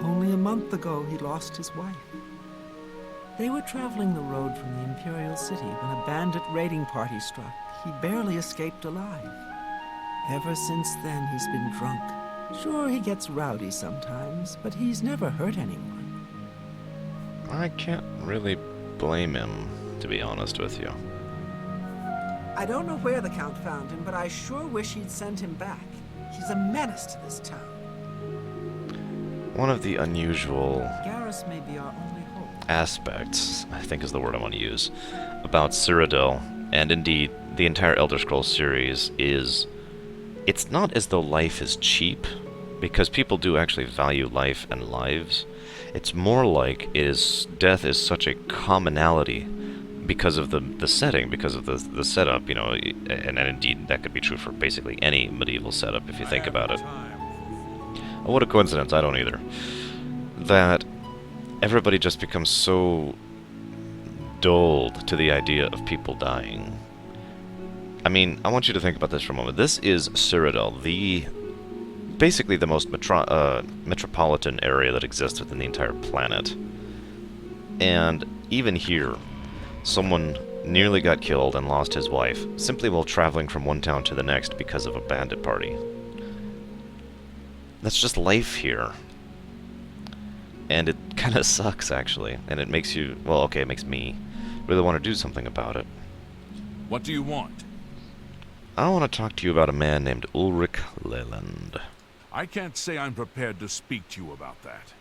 Only a month ago, he lost his wife. They were traveling the road from the Imperial City when a bandit raiding party struck. He barely escaped alive. Ever since then, he's been drunk. Sure, he gets rowdy sometimes, but he's never hurt anyone. I can't really blame him, to be honest with you. I don't know where the Count found him, but I sure wish he'd send him back. He's a menace to this town. One of the unusual Garrus may be our only hope. aspects, I think is the word I want to use, about Cyrodiil, and indeed the entire Elder Scrolls series, is it's not as though life is cheap, because people do actually value life and lives. It's more like death is such a commonality because of the setting, because of the setup, you know, and indeed that could be true for basically any medieval setup if you think about it. Oh, what a coincidence, I don't either. That everybody just becomes so dulled to the idea of people dying. I mean, I want you to think about this for a moment. This is Cyrodiil, basically the most metropolitan area that exists within the entire planet. And even here, someone nearly got killed and lost his wife, simply while traveling from one town to the next because of a bandit party. That's just life here. And it kind of sucks, actually. And it makes you, well, okay, it makes me really want to do something about it. What do you want? I want to talk to you about a man named Ulrich Leland. I can't say I'm prepared to speak to you about that.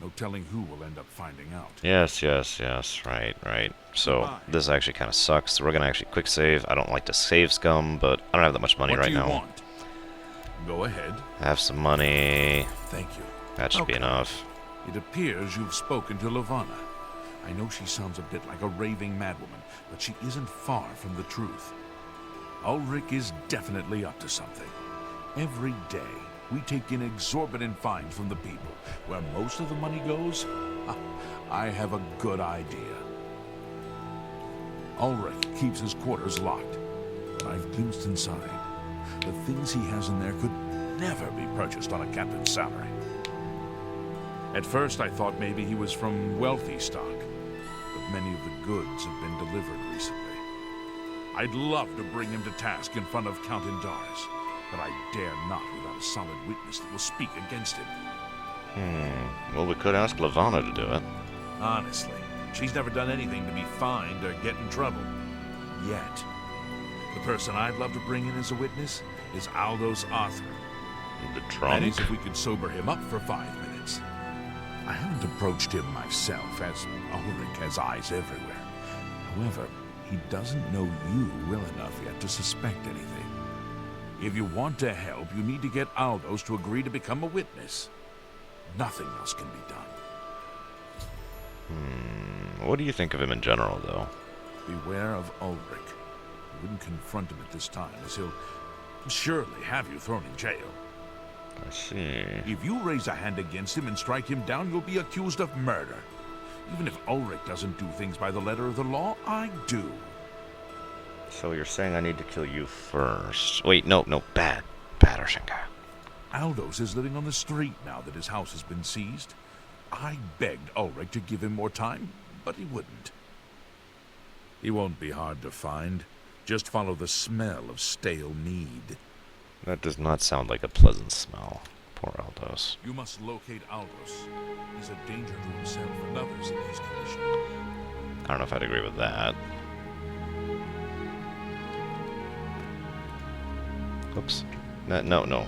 No telling who will end up finding out. Yes, right. So, Goodbye. this actually kind of sucks. So we're going to actually quick save. I don't like to save scum, but I don't have that much money right now. What do you want? Go ahead. Have some money. Thank you. That should be enough. It appears you've spoken to Lorerunner. I know she sounds a bit like a raving madwoman, but she isn't far from the truth. Ulrich is definitely up to something. Every day, we take in exorbitant fines from the people. Where most of the money goes, I have a good idea. Ulrich keeps his quarters locked, but I've glimpsed inside. The things he has in there could never be purchased on a captain's salary. At first, I thought maybe he was from wealthy stock, but many of the goods have been delivered recently. I'd love to bring him to task in front of Count Indars, but I dare not without a solid witness that will speak against him. Well, we could ask Lavanna to do it. Honestly, she's never done anything to be fined or get in trouble. Yet. The person I'd love to bring in as a witness is Aldous Arthur. The That drunk? is, if we could sober him up for 5 minutes. I haven't approached him myself, as Ulrich has eyes everywhere. However, he doesn't know you well enough yet to suspect anything. If you want to help, you need to get Aldous to agree to become a witness. Nothing else can be done. What do you think of him in general, though? Beware of Ulrich. You wouldn't confront him at this time, as he'll surely have you thrown in jail. I see. If you raise a hand against him and strike him down, you'll be accused of murder. Even if Ulrich doesn't do things by the letter of the law, I do. So you're saying I need to kill you first. Wait, no, bad Arshenka. Aldous is living on the street now that his house has been seized. I begged Ulrich to give him more time, but he wouldn't. He won't be hard to find. Just follow the smell of stale mead. That does not sound like a pleasant smell. Poor Aldous. You must locate Aldous. He's a danger to himself and others in his condition. I don't know if I'd agree with that. Oops. No.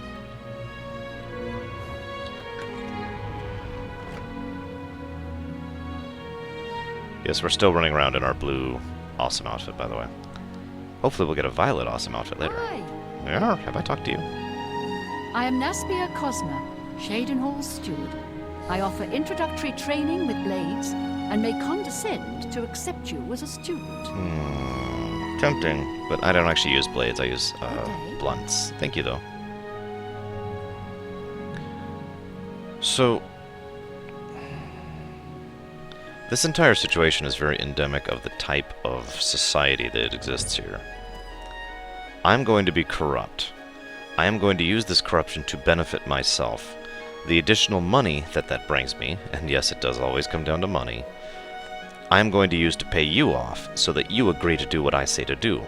Yes, we're still running around in our blue awesome outfit, by the way. Hopefully we'll get a violet awesome outfit later. Hi. Yeah, have I talked to you? I am Naspia Cosma, Cheydinhal's steward. I offer introductory training with blades and may condescend to accept you as a student. Tempting, but I don't actually use blades. I use blunts. Thank you, though. So, this entire situation is very endemic of the type of society that exists here. I'm going to be corrupt. I am going to use this corruption to benefit myself. The additional money that brings me, and yes, it does always come down to money, I'm going to use to pay you off so that you agree to do what I say to do.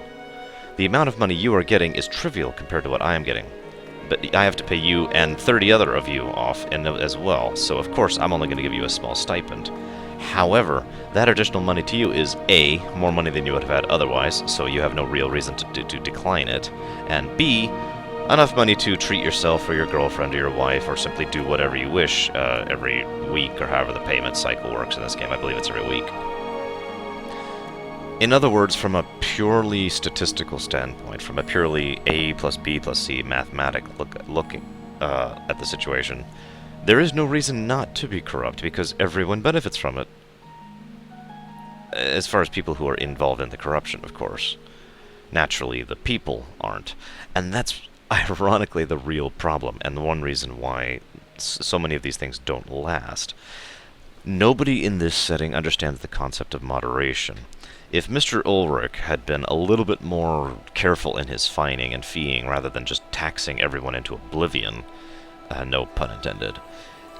The amount of money you are getting is trivial compared to what I am getting. But I have to pay you and 30 other of you off as well, so of course I'm only going to give you a small stipend. However, that additional money to you is A, more money than you would have had otherwise, so you have no real reason to decline it, and B, enough money to treat yourself or your girlfriend or your wife or simply do whatever you wish every week or however the payment cycle works in this game. I believe it's every week. In other words, from a purely statistical standpoint, from a purely A plus B plus C mathematic looking at the situation, there is no reason not to be corrupt because everyone benefits from it. As far as people who are involved in the corruption, of course. Naturally, the people aren't. And that's ironically the real problem, and the one reason why so many of these things don't last. Nobody in this setting understands the concept of moderation. If Mr. Ulrich had been a little bit more careful in his fining and feeing rather than just taxing everyone into oblivion, no pun intended,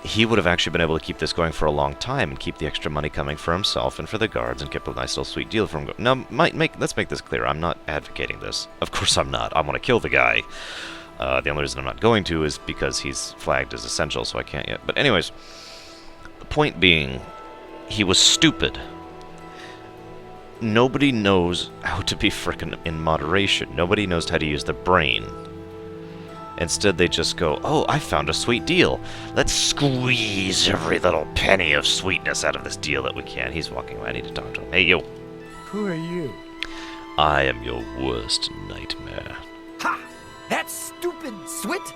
he would have actually been able to keep this going for a long time and keep the extra money coming for himself and for the guards and keep a nice little sweet deal from going. Now, let's make this clear. I'm not advocating this. Of course I'm not. I want to kill the guy. The only reason I'm not going to is because he's flagged as essential, so I can't yet. But anyways, the point being, he was stupid. Nobody knows how to be frickin' in moderation. Nobody knows how to use the brain. Instead, they just go, oh, I found a sweet deal. Let's squeeze every little penny of sweetness out of this deal that we can. He's walking away. I need to talk to him. Hey, you. Who are you? I am your worst nightmare. Ha! That stupid swit!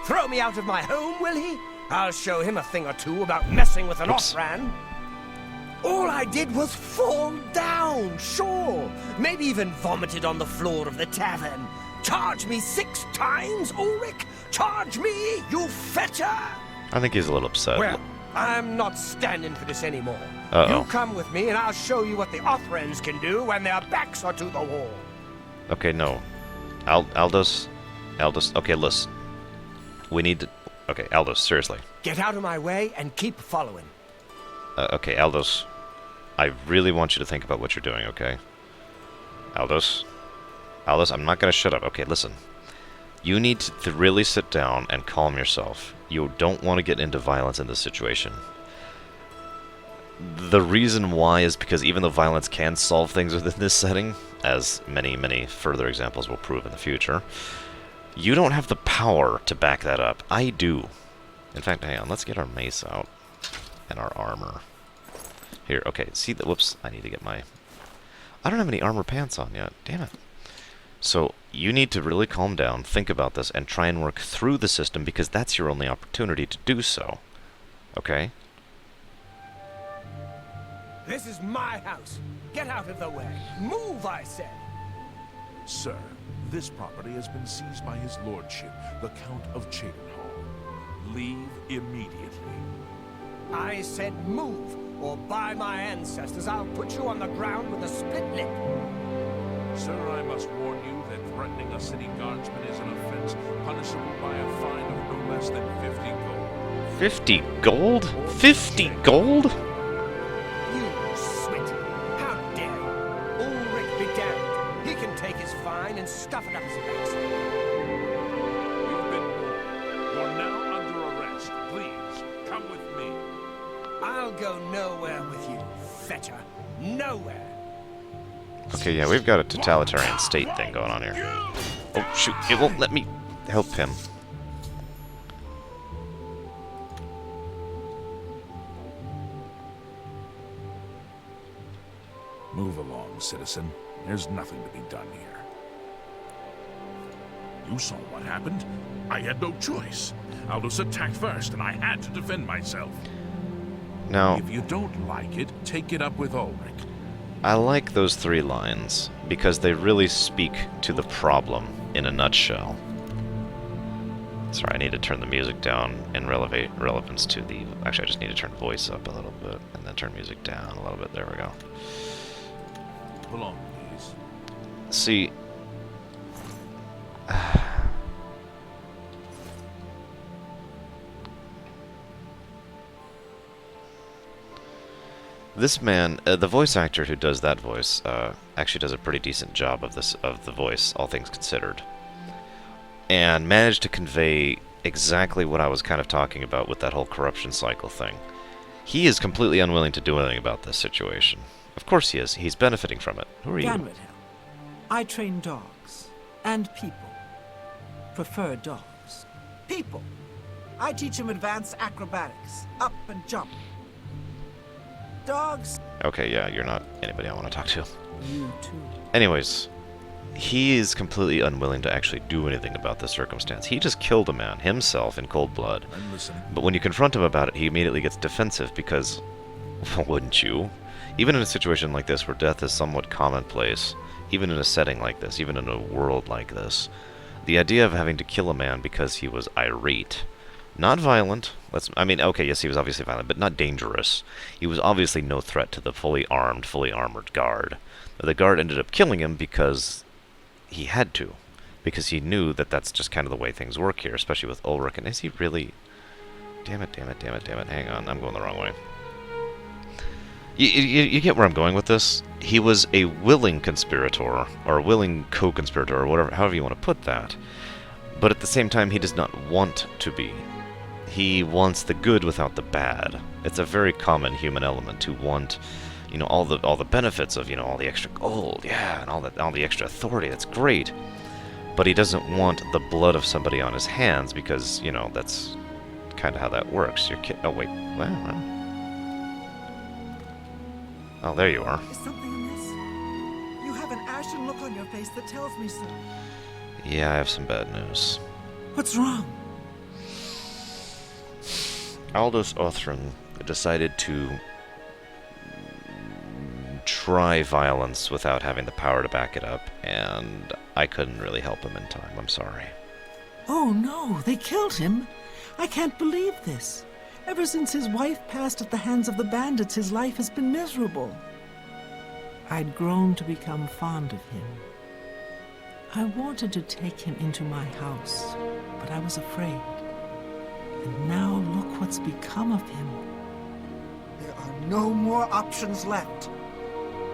Throw me out of my home, will he? I'll show him a thing or two about messing with an off-ran. All I did was fall down, sure. Maybe even vomited on the floor of the tavern. Charge me 6 times, Ulrich? Charge me, you fetter! I think he's a little upset. Well, I'm not standing for this anymore. Uh-oh. You come with me and I'll show you what the Othrens can do when their backs are to the wall. Okay, no. Aldous, okay, listen. We need to... Okay, Aldous, seriously. Get out of my way and keep following. Okay, Aldous. I really want you to think about what you're doing, okay? Aldous, I'm not going to shut up. Okay, listen. You need to really sit down and calm yourself. You don't want to get into violence in this situation. The reason why is because even though violence can solve things within this setting, as many, many further examples will prove in the future, you don't have the power to back that up. I do. In fact, hang on, let's get our mace out and our armor. Here, okay, see that, whoops, I need to get my... I don't have any armor pants on yet, damn it. So, you need to really calm down, think about this, and try and work through the system, because that's your only opportunity to do so. Okay? This is my house. Get out of the way. Move, I said. Sir, this property has been seized by his lordship, the Count of Cheydinhal. Leave immediately. I said move, or by my ancestors, I'll put you on the ground with a split lip. Sir, I must warn you that threatening a city guardsman is an offense punishable by a fine of no less than 50 gold. 50 gold? 50 gold? You swit! How dare you! Ulrich be damned. He can take his fine and stuff it up his backside. You've been warned. You're now under arrest. Please, come with me. I'll go nowhere with you, fetcher. Nowhere. Okay, yeah, we've got a totalitarian state thing going on here. Oh, shoot, it won't let me help him. Move along, citizen. There's nothing to be done here. You saw what happened. I had no choice. Aldous attacked first, and I had to defend myself. Now, If you don't like it, take it up with Ulrich. I like those 3 lines because they really speak to the problem in a nutshell. Sorry, I need to turn the music down in relevance to the... Actually, I just need to turn voice up a little bit and then turn music down a little bit. There we go. Pull on, please. See... This man, the voice actor who does that voice, actually does a pretty decent job of the voice, all things considered. And managed to convey exactly what I was kind of talking about with that whole corruption cycle thing. He is completely unwilling to do anything about this situation. Of course he is. He's benefiting from it. Who are you? Ganrithel. I train dogs. And people. Prefer dogs. People. I teach them advanced acrobatics. Up and jump. Dogs. Okay, yeah, you're not anybody I want to talk to. You too. Anyways, he is completely unwilling to actually do anything about this circumstance. He just killed a man, himself, in cold blood. I'm listening. But when you confront him about it, he immediately gets defensive because, wouldn't you? Even in a situation like this where death is somewhat commonplace, even in a setting like this, even in a world like this, the idea of having to kill a man because he was irate, not violent, I mean, okay, yes, he was obviously violent, but not dangerous. He was obviously no threat to the fully armed, fully armored guard. The guard ended up killing him because he had to. Because he knew that that's just kind of the way things work here, especially with Ulrich. And is he really... Damn it. Hang on, I'm going the wrong way. You get where I'm going with this? He was a willing conspirator, or a willing co-conspirator, or whatever, however you want to put that. But at the same time, he does not want to be. He wants the good without the bad. It's a very common human element to want, you know, all the benefits of, you know, all the extra gold, yeah, and all the extra authority. That's great. But he doesn't want the blood of somebody on his hands because, you know, that's kind of how that works. Your kid. Oh wait. Well. Oh, there you are. Is something amiss? You have an ashen look on your face that tells me so. Yeah, I have some bad news. What's wrong? Aldous Othran decided to try violence without having the power to back it up, and I couldn't really help him in time. I'm sorry. Oh no, they killed him. I can't believe this. Ever since his wife passed at the hands of the bandits, his life has been miserable. I'd grown to become fond of him. I wanted to take him into my house, but I was afraid. And now look what's become of him. There are no more options left.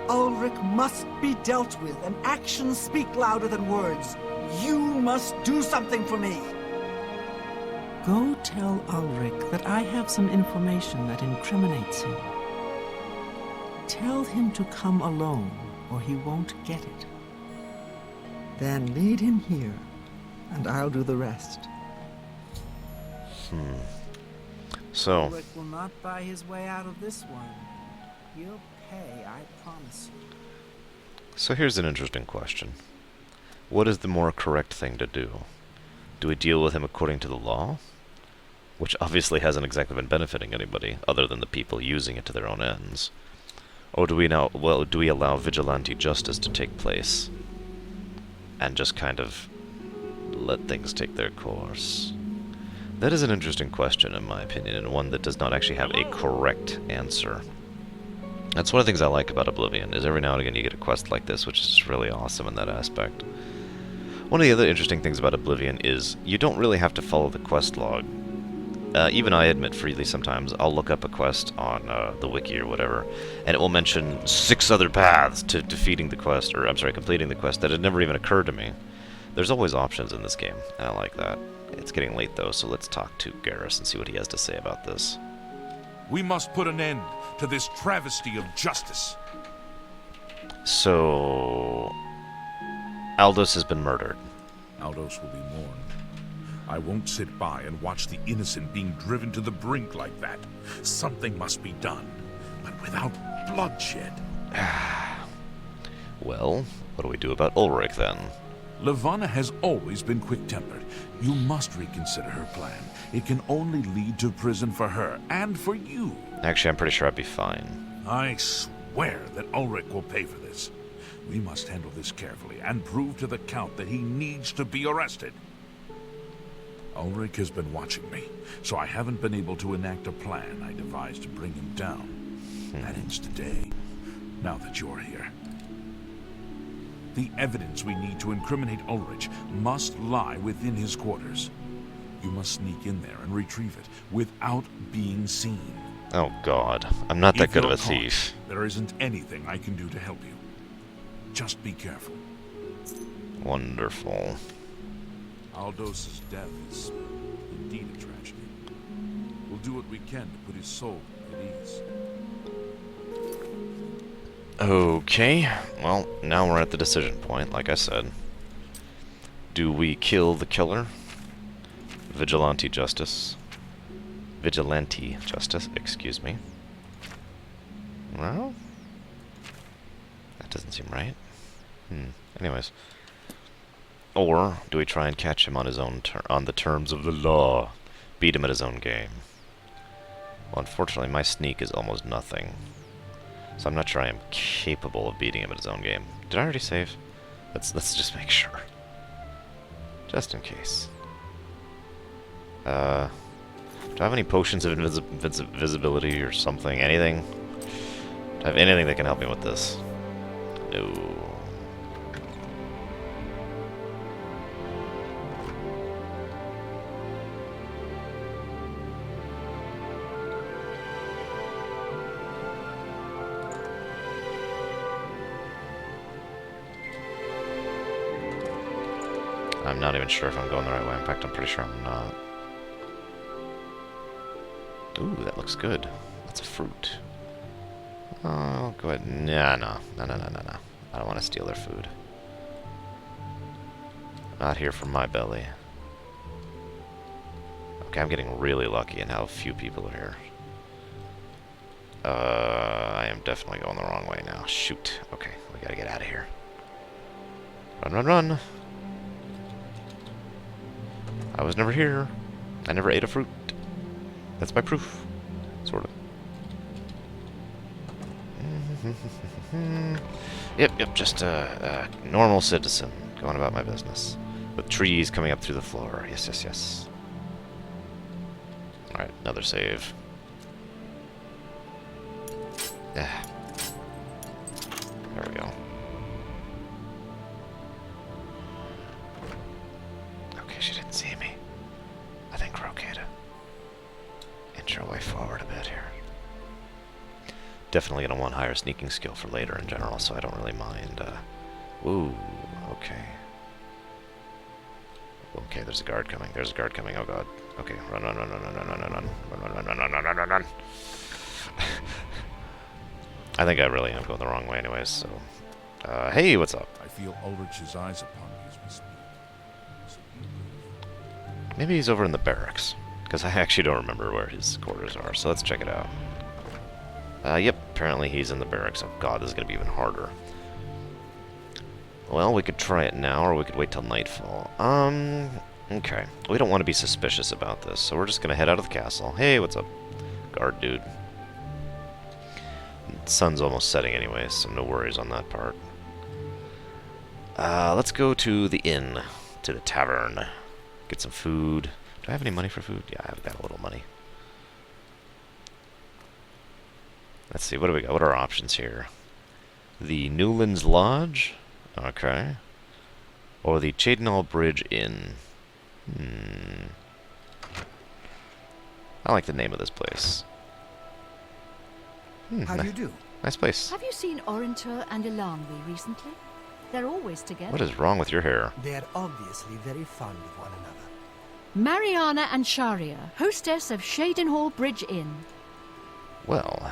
Ulrich must be dealt with, and actions speak louder than words. You must do something for me. Go tell Ulrich that I have some information that incriminates him. Tell him to come alone, or he won't get it. Then lead him here, and I'll do the rest. So, Ulrich will not buy his way out of this one. He'll pay, I promise you. so here's an interesting question. What is the more correct thing to do? Do we deal with him according to the law? Which obviously hasn't exactly been benefiting anybody, other than the people using it to their own ends. Or do we allow vigilante justice to take place? And just kind of let things take their course? That is an interesting question, in my opinion, and one that does not actually have a correct answer. That's one of the things I like about Oblivion, is every now and again you get a quest like this, which is just really awesome in that aspect. One of the other interesting things about Oblivion is you don't really have to follow the quest log. Even I admit freely sometimes I'll look up a quest on the wiki or whatever, and it will mention 6 other paths to defeating the quest, or I'm sorry, completing the quest that had never even occurred to me. There's always options in this game, and I like that. It's getting late though, so let's talk to Garrus and see what he has to say about this. We must put an end to this travesty of justice. So, Aldous has been murdered. Aldous will be mourned. I won't sit by and watch the innocent being driven to the brink like that. Something must be done, but without bloodshed. Well, what do we do about Ulrich then? Levana has always been quick-tempered. You must reconsider her plan. It can only lead to prison for her and for you. Actually, I'm pretty sure I'd be fine. I swear that Ulrich will pay for this. We must handle this carefully and prove to the Count that he needs to be arrested. Ulrich has been watching me, so I haven't been able to enact a plan I devised to bring him down. That ends today, now that you're here. The evidence we need to incriminate Ulrich must lie within his quarters. You must sneak in there and retrieve it without being seen. Oh god, I'm not that If good of you're a caught, thief. there isn't anything I can do to help you. Just be careful. Wonderful. Aldos's death is indeed a tragedy. We'll do what we can to put his soul at ease. Okay, well, now we're at the decision point, like I said. Do we kill the killer? Vigilante justice, excuse me. Well, that doesn't seem right. Anyways. Or do we try and catch him on his own on the terms of the law? Beat him at his own game. Well, unfortunately, my sneak is almost nothing. So I'm not sure I am capable of beating him at his own game. Did I already save? Let's just make sure. Just in case. Do I have any potions of invisibility or something? Anything? Do I have anything that can help me with this? No. I'm not even sure if I'm going the right way. In fact, I'm pretty sure I'm not. Ooh, that looks good. That's a fruit. Oh, go ahead. No. I don't want to steal their food. Not here for my belly. Okay, I'm getting really lucky in how few people are here. I am definitely going the wrong way now. Shoot. Okay, we gotta get out of here. Run. I was never here. I never ate a fruit. That's my proof. Sort of. Yep, just a normal citizen going about my business. With trees coming up through the floor. Yes. Alright, another save. There we go. Okay, she didn't see me. I think we're okay to inch our way forward a bit here. Definitely gonna want higher sneaking skill for later in general, so I don't really mind. Ooh, okay. Okay, there's a guard coming. Oh god. Okay, run. I think I really am going the wrong way anyways, so... hey, what's up? I feel Ulrich's eyes upon me as we speak. Maybe he's over in the barracks, because I actually don't remember where his quarters are, so let's check it out. Yep, apparently he's in the barracks. Oh god, this is going to be even harder. Well, we could try it now, or we could wait till nightfall. Okay. We don't want to be suspicious about this, so we're just going to head out of the castle. Hey, what's up, guard dude? The sun's almost setting anyways, so no worries on that part. Let's go to the inn, to the tavern. Get some food. Do I have any money for food? Yeah, I've got a little money. Let's see, what do we got? What are our options here? The Newlands Lodge? Okay. Or the Cheydinhal Bridge Inn. I like the name of this place. How do you do? Nice place. Have you seen Orintur and Elanwi recently? They're always together. What is wrong with your hair? They're obviously very fond of one another. Mariana and Sharia, hostess of Cheydinhal Bridge Inn. Well,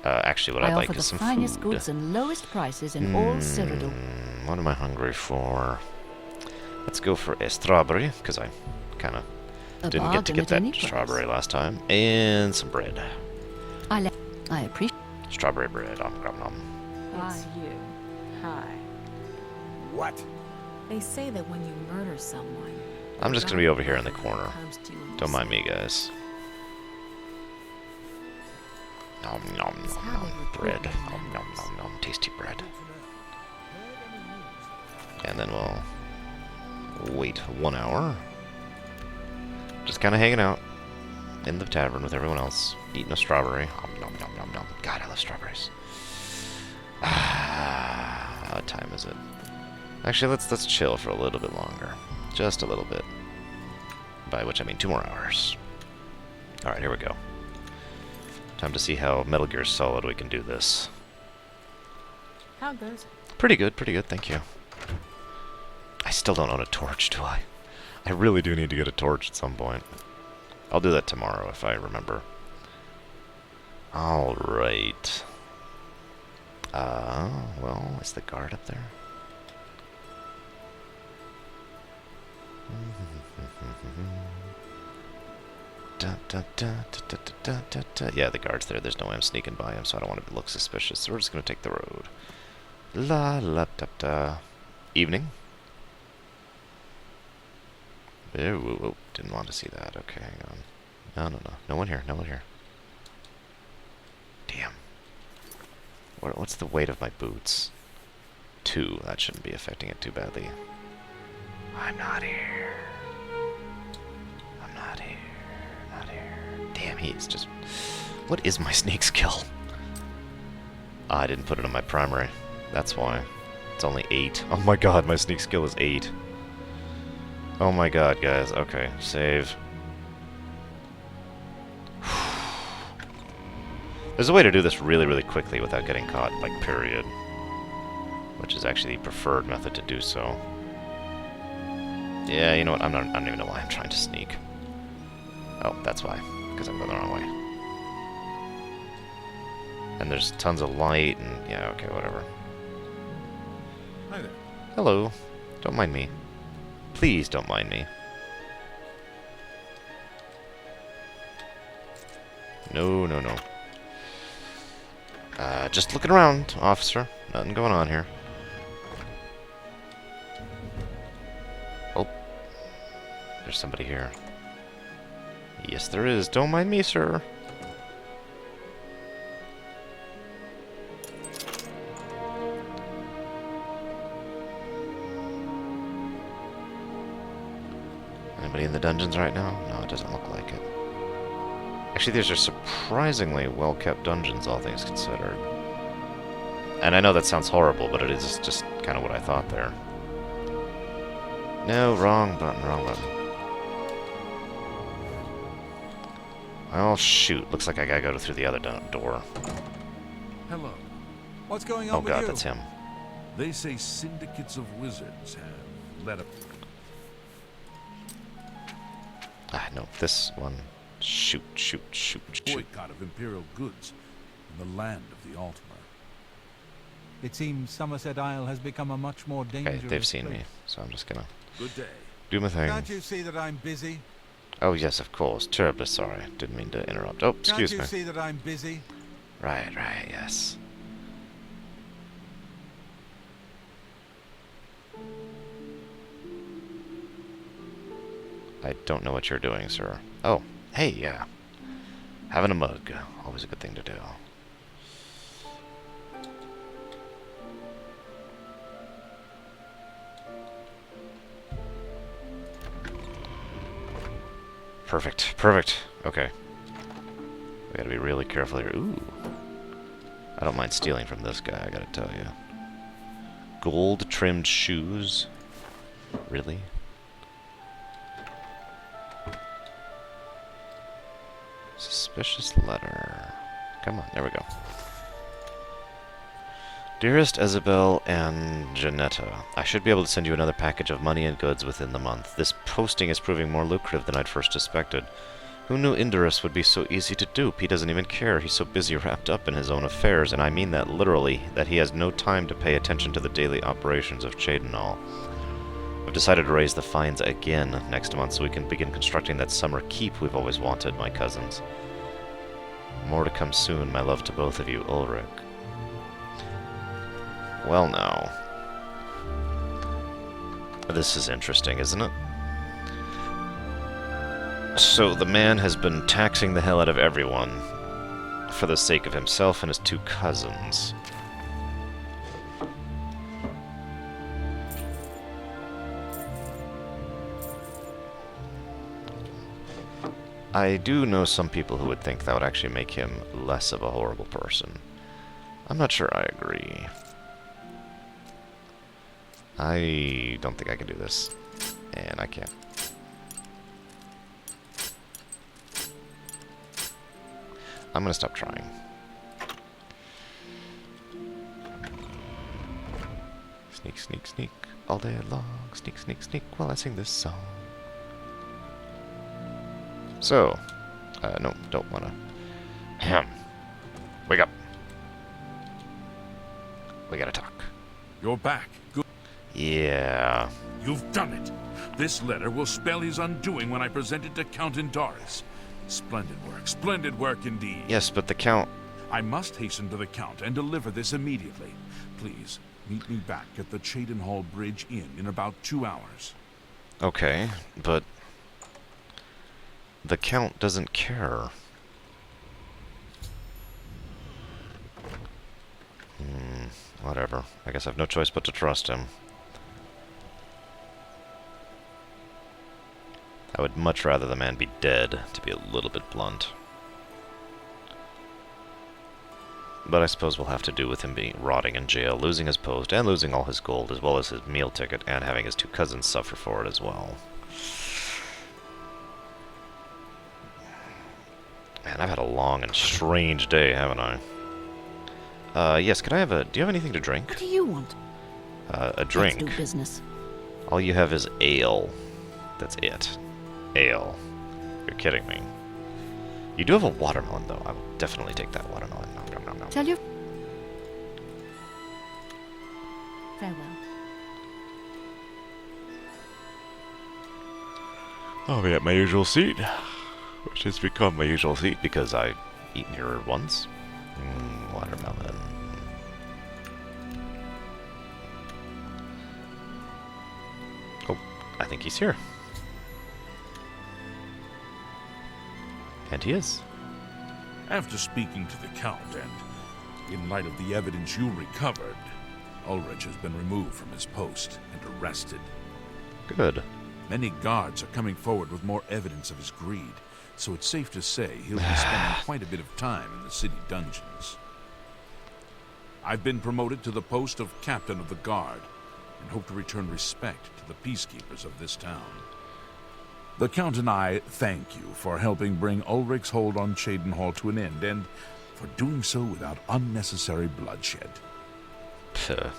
actually what I'd like is some food. I offer the finest goods and lowest prices in all Cyrodiil. What am I hungry for? Let's go for a strawberry, because I kind of didn't get to get that strawberry last time. And some bread. I appreciate strawberry bread. It's you. Hi. What? They say that when you murder someone... I'm just gonna be over here in the corner. comes to you in Don't your mind me, guys. Nom nom It's nom how they nom. recruit Bread. their Nom nom members. nom nom. Tasty bread. And then we'll wait 1 hour. Just kind of hanging out in the tavern with everyone else, eating a strawberry. Nom nom nom nom. God, I love strawberries. Ah, what time is it? Actually, let's chill for a little bit longer, just a little bit. By which I mean 2 more hours. All right, here we go. Time to see how Metal Gear Solid we can do this. How goes it? Pretty good, thank you. I still don't own a torch, do I? I really do need to get a torch at some point. I'll do that tomorrow if I remember. Alright. Well, is the guard up there? Yeah, the guard's there. There's no way I'm sneaking by him, so I don't want to look suspicious. So we're just going to take the road. La la da da. Evening. Oh, didn't want to see that. Okay, hang on. No. No one here. No one here. Damn. What's the weight of my boots? 2. That shouldn't be affecting it too badly. I'm not here. I'm not here. Not here. Damn, he's just... What is my sneak skill? I didn't put it on my primary. That's why. It's only 8. Oh my god, my sneak skill is 8. Oh my god, guys. Okay, save. There's a way to do this really, really quickly without getting caught, like, period. Which is actually the preferred method to do so. Yeah, you know what? I don't even know why I'm trying to sneak. Oh, that's why. Because I'm going the wrong way. And there's tons of light, and yeah, okay, whatever. Hi there. Hello. Don't mind me. Please don't mind me. No. Just looking around, officer. Nothing going on here. Oh. There's somebody here. Yes, there is. Don't mind me, sir. Anybody in the dungeons right now? No, it doesn't look like it. Actually, these are surprisingly well-kept dungeons, all things considered. And I know that sounds horrible, but it is just kind of what I thought there. No, wrong button, wrong button. Oh, shoot. Looks like I gotta go through the other door. Hello. What's going on Oh with god, you? that's him. They say syndicates of wizards have led up. Ah, no, this one. Shoot. Boycott of imperial goods in the land of the Altmer. It seems Somerset Isle has become a much more dangerous Okay, they've seen place. me, so I'm just gonna Good day. do my thing. Can't you see that I'm busy? Oh, yes, of course. Terribly sorry. Didn't mean to interrupt. Oh, excuse Can't me. you see that I'm busy? Right, yes. I don't know what you're doing, sir. Oh, hey, yeah. Having a mug. Always a good thing to do. Perfect. Okay. We gotta be really careful here. Ooh. I don't mind stealing from this guy, I gotta tell you. Gold-trimmed shoes? Really? Suspicious letter. Come on, there we go. Dearest Isabel and Janetta, I should be able to send you another package of money and goods within the month. This posting is proving more lucrative than I'd first suspected. Who knew Indorus would be so easy to dupe? He doesn't even care. He's so busy wrapped up in his own affairs, and I mean that literally, that he has no time to pay attention to the daily operations of Cheydinhal. I've decided to raise the fines again next month so we can begin constructing that summer keep we've always wanted, my cousins. More to come soon, my love to both of you, Ulrich. Well, now. This is interesting, isn't it? So the man has been taxing the hell out of everyone for the sake of himself and his 2 cousins. I do know some people who would think that would actually make him less of a horrible person. I'm not sure I agree. I don't think I can do this. And I can't. I'm gonna stop trying. Sneak, sneak, sneak, all day long. Sneak, sneak, sneak, while I sing this song. So, no, don't wanna. Wake up. We gotta talk. You're back. Good. Yeah. You've done it. This letter will spell his undoing when I present it to Count Indaris. Splendid work indeed. Yes, but the Count... I must hasten to the Count and deliver this immediately. Please, meet me back at the Cheydinhal Bridge Inn in about 2 hours. Okay, but... the Count doesn't care. Whatever. I guess I have no choice but to trust him. I would much rather the man be dead, to be a little bit blunt. But I suppose we'll have to do with him being rotting in jail, losing his post, and losing all his gold, as well as his meal ticket, and having his 2 cousins suffer for it as well. Man, I've had a long and strange day, haven't I? Yes, could I have a... do you have anything to drink? What do you want? A drink. Let's do business. All you have is ale. That's it. Ale. You're kidding me. You do have a watermelon, though. I will definitely take that watermelon. Nom, nom, nom, nom. Tell you. Farewell. I'll be at my usual seat. Which has become my usual seat because I've eaten here once. Watermelon. Oh, I think he's here. And he is. After speaking to the Count, and in light of the evidence you recovered, Ulrich has been removed from his post and arrested. Good. Many guards are coming forward with more evidence of his greed, so it's safe to say he'll be spending quite a bit of time in the city dungeons. I've been promoted to the post of Captain of the Guard, and hope to return respect to the peacekeepers of this town. The Count and I thank you for helping bring Ulrich's hold on Cheydinhal to an end, and for doing so without unnecessary bloodshed. Puh.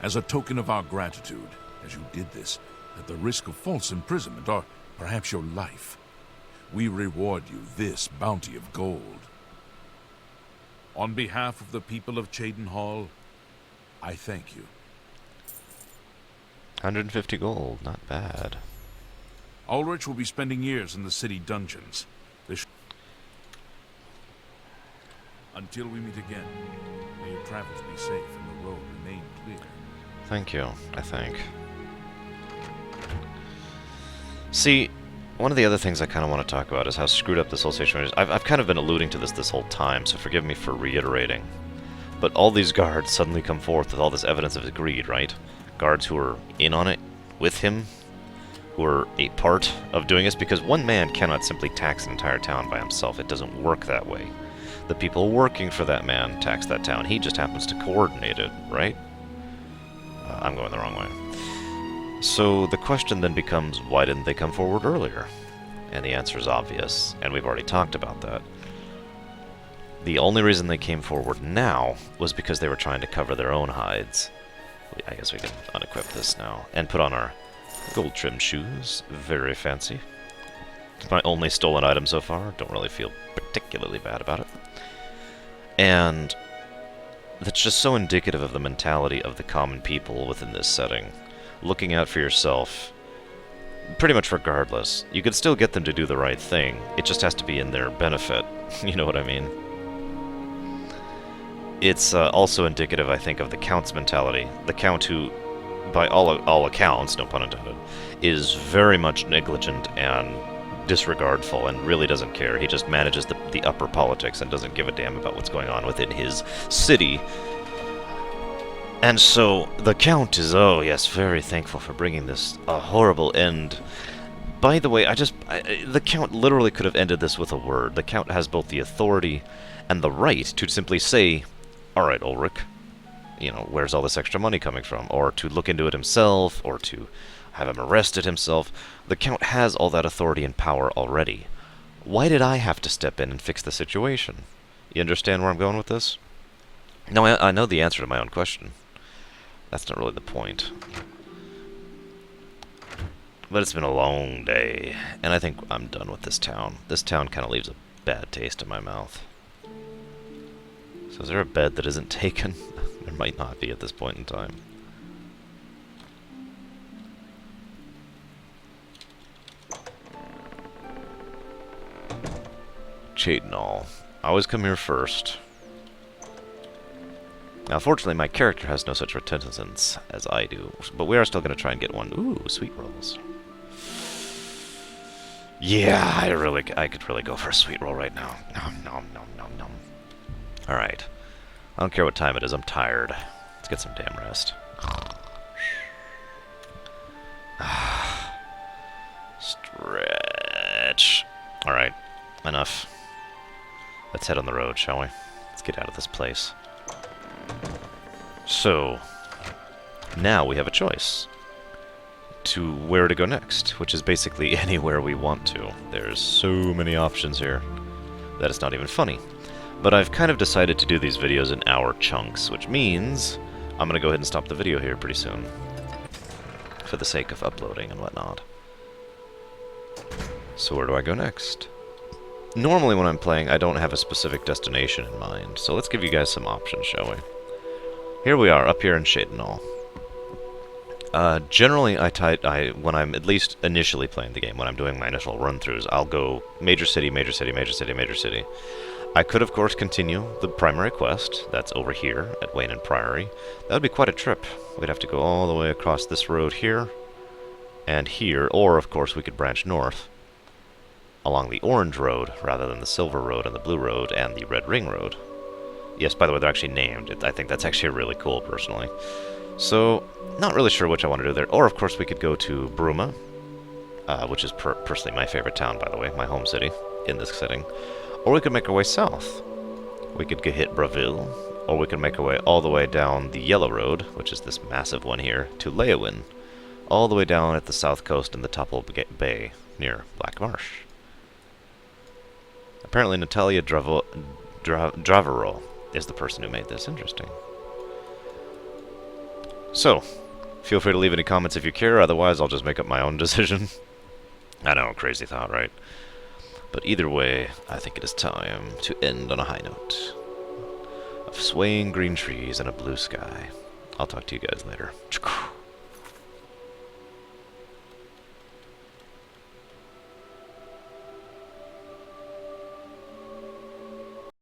As a token of our gratitude, as you did this, at the risk of false imprisonment, or perhaps your life, we reward you this bounty of gold. On behalf of the people of Cheydinhal, I thank you. 150 gold, not bad. Ulrich will be spending years in the city dungeons. Until we meet again, may your travels be safe and the road remain clear. Thank you, I think. See, one of the other things I kind of want to talk about is how screwed up this whole situation is. I've kind of been alluding to this whole time, so forgive me for reiterating. But all these guards suddenly come forth with all this evidence of his greed, right? Guards who are in on it with him, who are a part of doing this, because one man cannot simply tax an entire town by himself. It doesn't work that way. The people working for that man tax that town. He just happens to coordinate it, right? I'm going the wrong way. So the question then becomes, why didn't they come forward earlier? And the answer is obvious, and we've already talked about that. The only reason they came forward now was because they were trying to cover their own hides. I guess we can unequip this now, and put on our gold-trimmed shoes. Very fancy. It's my only stolen item so far. Don't really feel particularly bad about it. And that's just so indicative of the mentality of the common people within this setting. Looking out for yourself, pretty much regardless. You could still get them to do the right thing. It just has to be in their benefit. You know what I mean? It's also indicative, I think, of the Count's mentality. The Count who by all accounts, no pun intended, is very much negligent and disregardful and really doesn't care. He just manages the upper politics and doesn't give a damn about what's going on within his city. And so the Count is, oh yes, very thankful for bringing this a horrible end. By the way, the Count literally could have ended this with a word. The Count has both the authority and the right to simply say, alright, Ulrich, you know, where's all this extra money coming from? Or to look into it himself, or to have him arrested himself. The Count has all that authority and power already. Why did I have to step in and fix the situation? You understand where I'm going with this? No, I know the answer to my own question. That's not really the point. But it's been a long day, and I think I'm done with this town. This town kind of leaves a bad taste in my mouth. So is there a bed that isn't taken? There might not be at this point in time. Cheydinhal. I always come here first. Now, fortunately, my character has no such reticence as I do, but we are still going to try and get one. Ooh, sweet rolls. Yeah, I could really go for a sweet roll right now. Nom, nom, nom, nom, nom. Alright. I don't care what time it is, I'm tired. Let's get some damn rest. Stretch. Alright, enough. Let's head on the road, shall we? Let's get out of this place. So, now we have a choice to where to go next, which is basically anywhere we want to. There's so many options here that it's not even funny. But I've kind of decided to do these videos in hour chunks, which means I'm going to go ahead and stop the video here pretty soon, for the sake of uploading and whatnot. So where do I go next? Normally when I'm playing, I don't have a specific destination in mind, so let's give you guys some options, shall we? Here we are, up here in Cheydinhal. Generally, when I'm at least initially playing the game, when I'm doing my initial run-throughs, I'll go major city, major city, major city, major city. I could, of course, continue the primary quest. That's over here at Wayne and Priory. That would be quite a trip. We'd have to go all the way across this road here and here, or, of course, we could branch north along the Orange Road rather than the Silver Road and the Blue Road and the Red Ring Road. Yes, by the way, they're actually named. I think that's actually really cool, personally. So, not really sure which I want to do there. Or, of course, we could go to Bruma, which is personally my favorite town, by the way, my home city in this setting. Or we could make our way south. We could hit Braville, or we could make our way all the way down the Yellow Road, which is this massive one here, to Leowin, all the way down at the south coast in the Topple Bay, near Black Marsh. Apparently Natalia Draverol is the person who made this. Interesting. So, feel free to leave any comments if you care, otherwise I'll just make up my own decision. I know, crazy thought, right? But either way, I think it is time to end on a high note of swaying green trees and a blue sky. I'll talk to you guys later.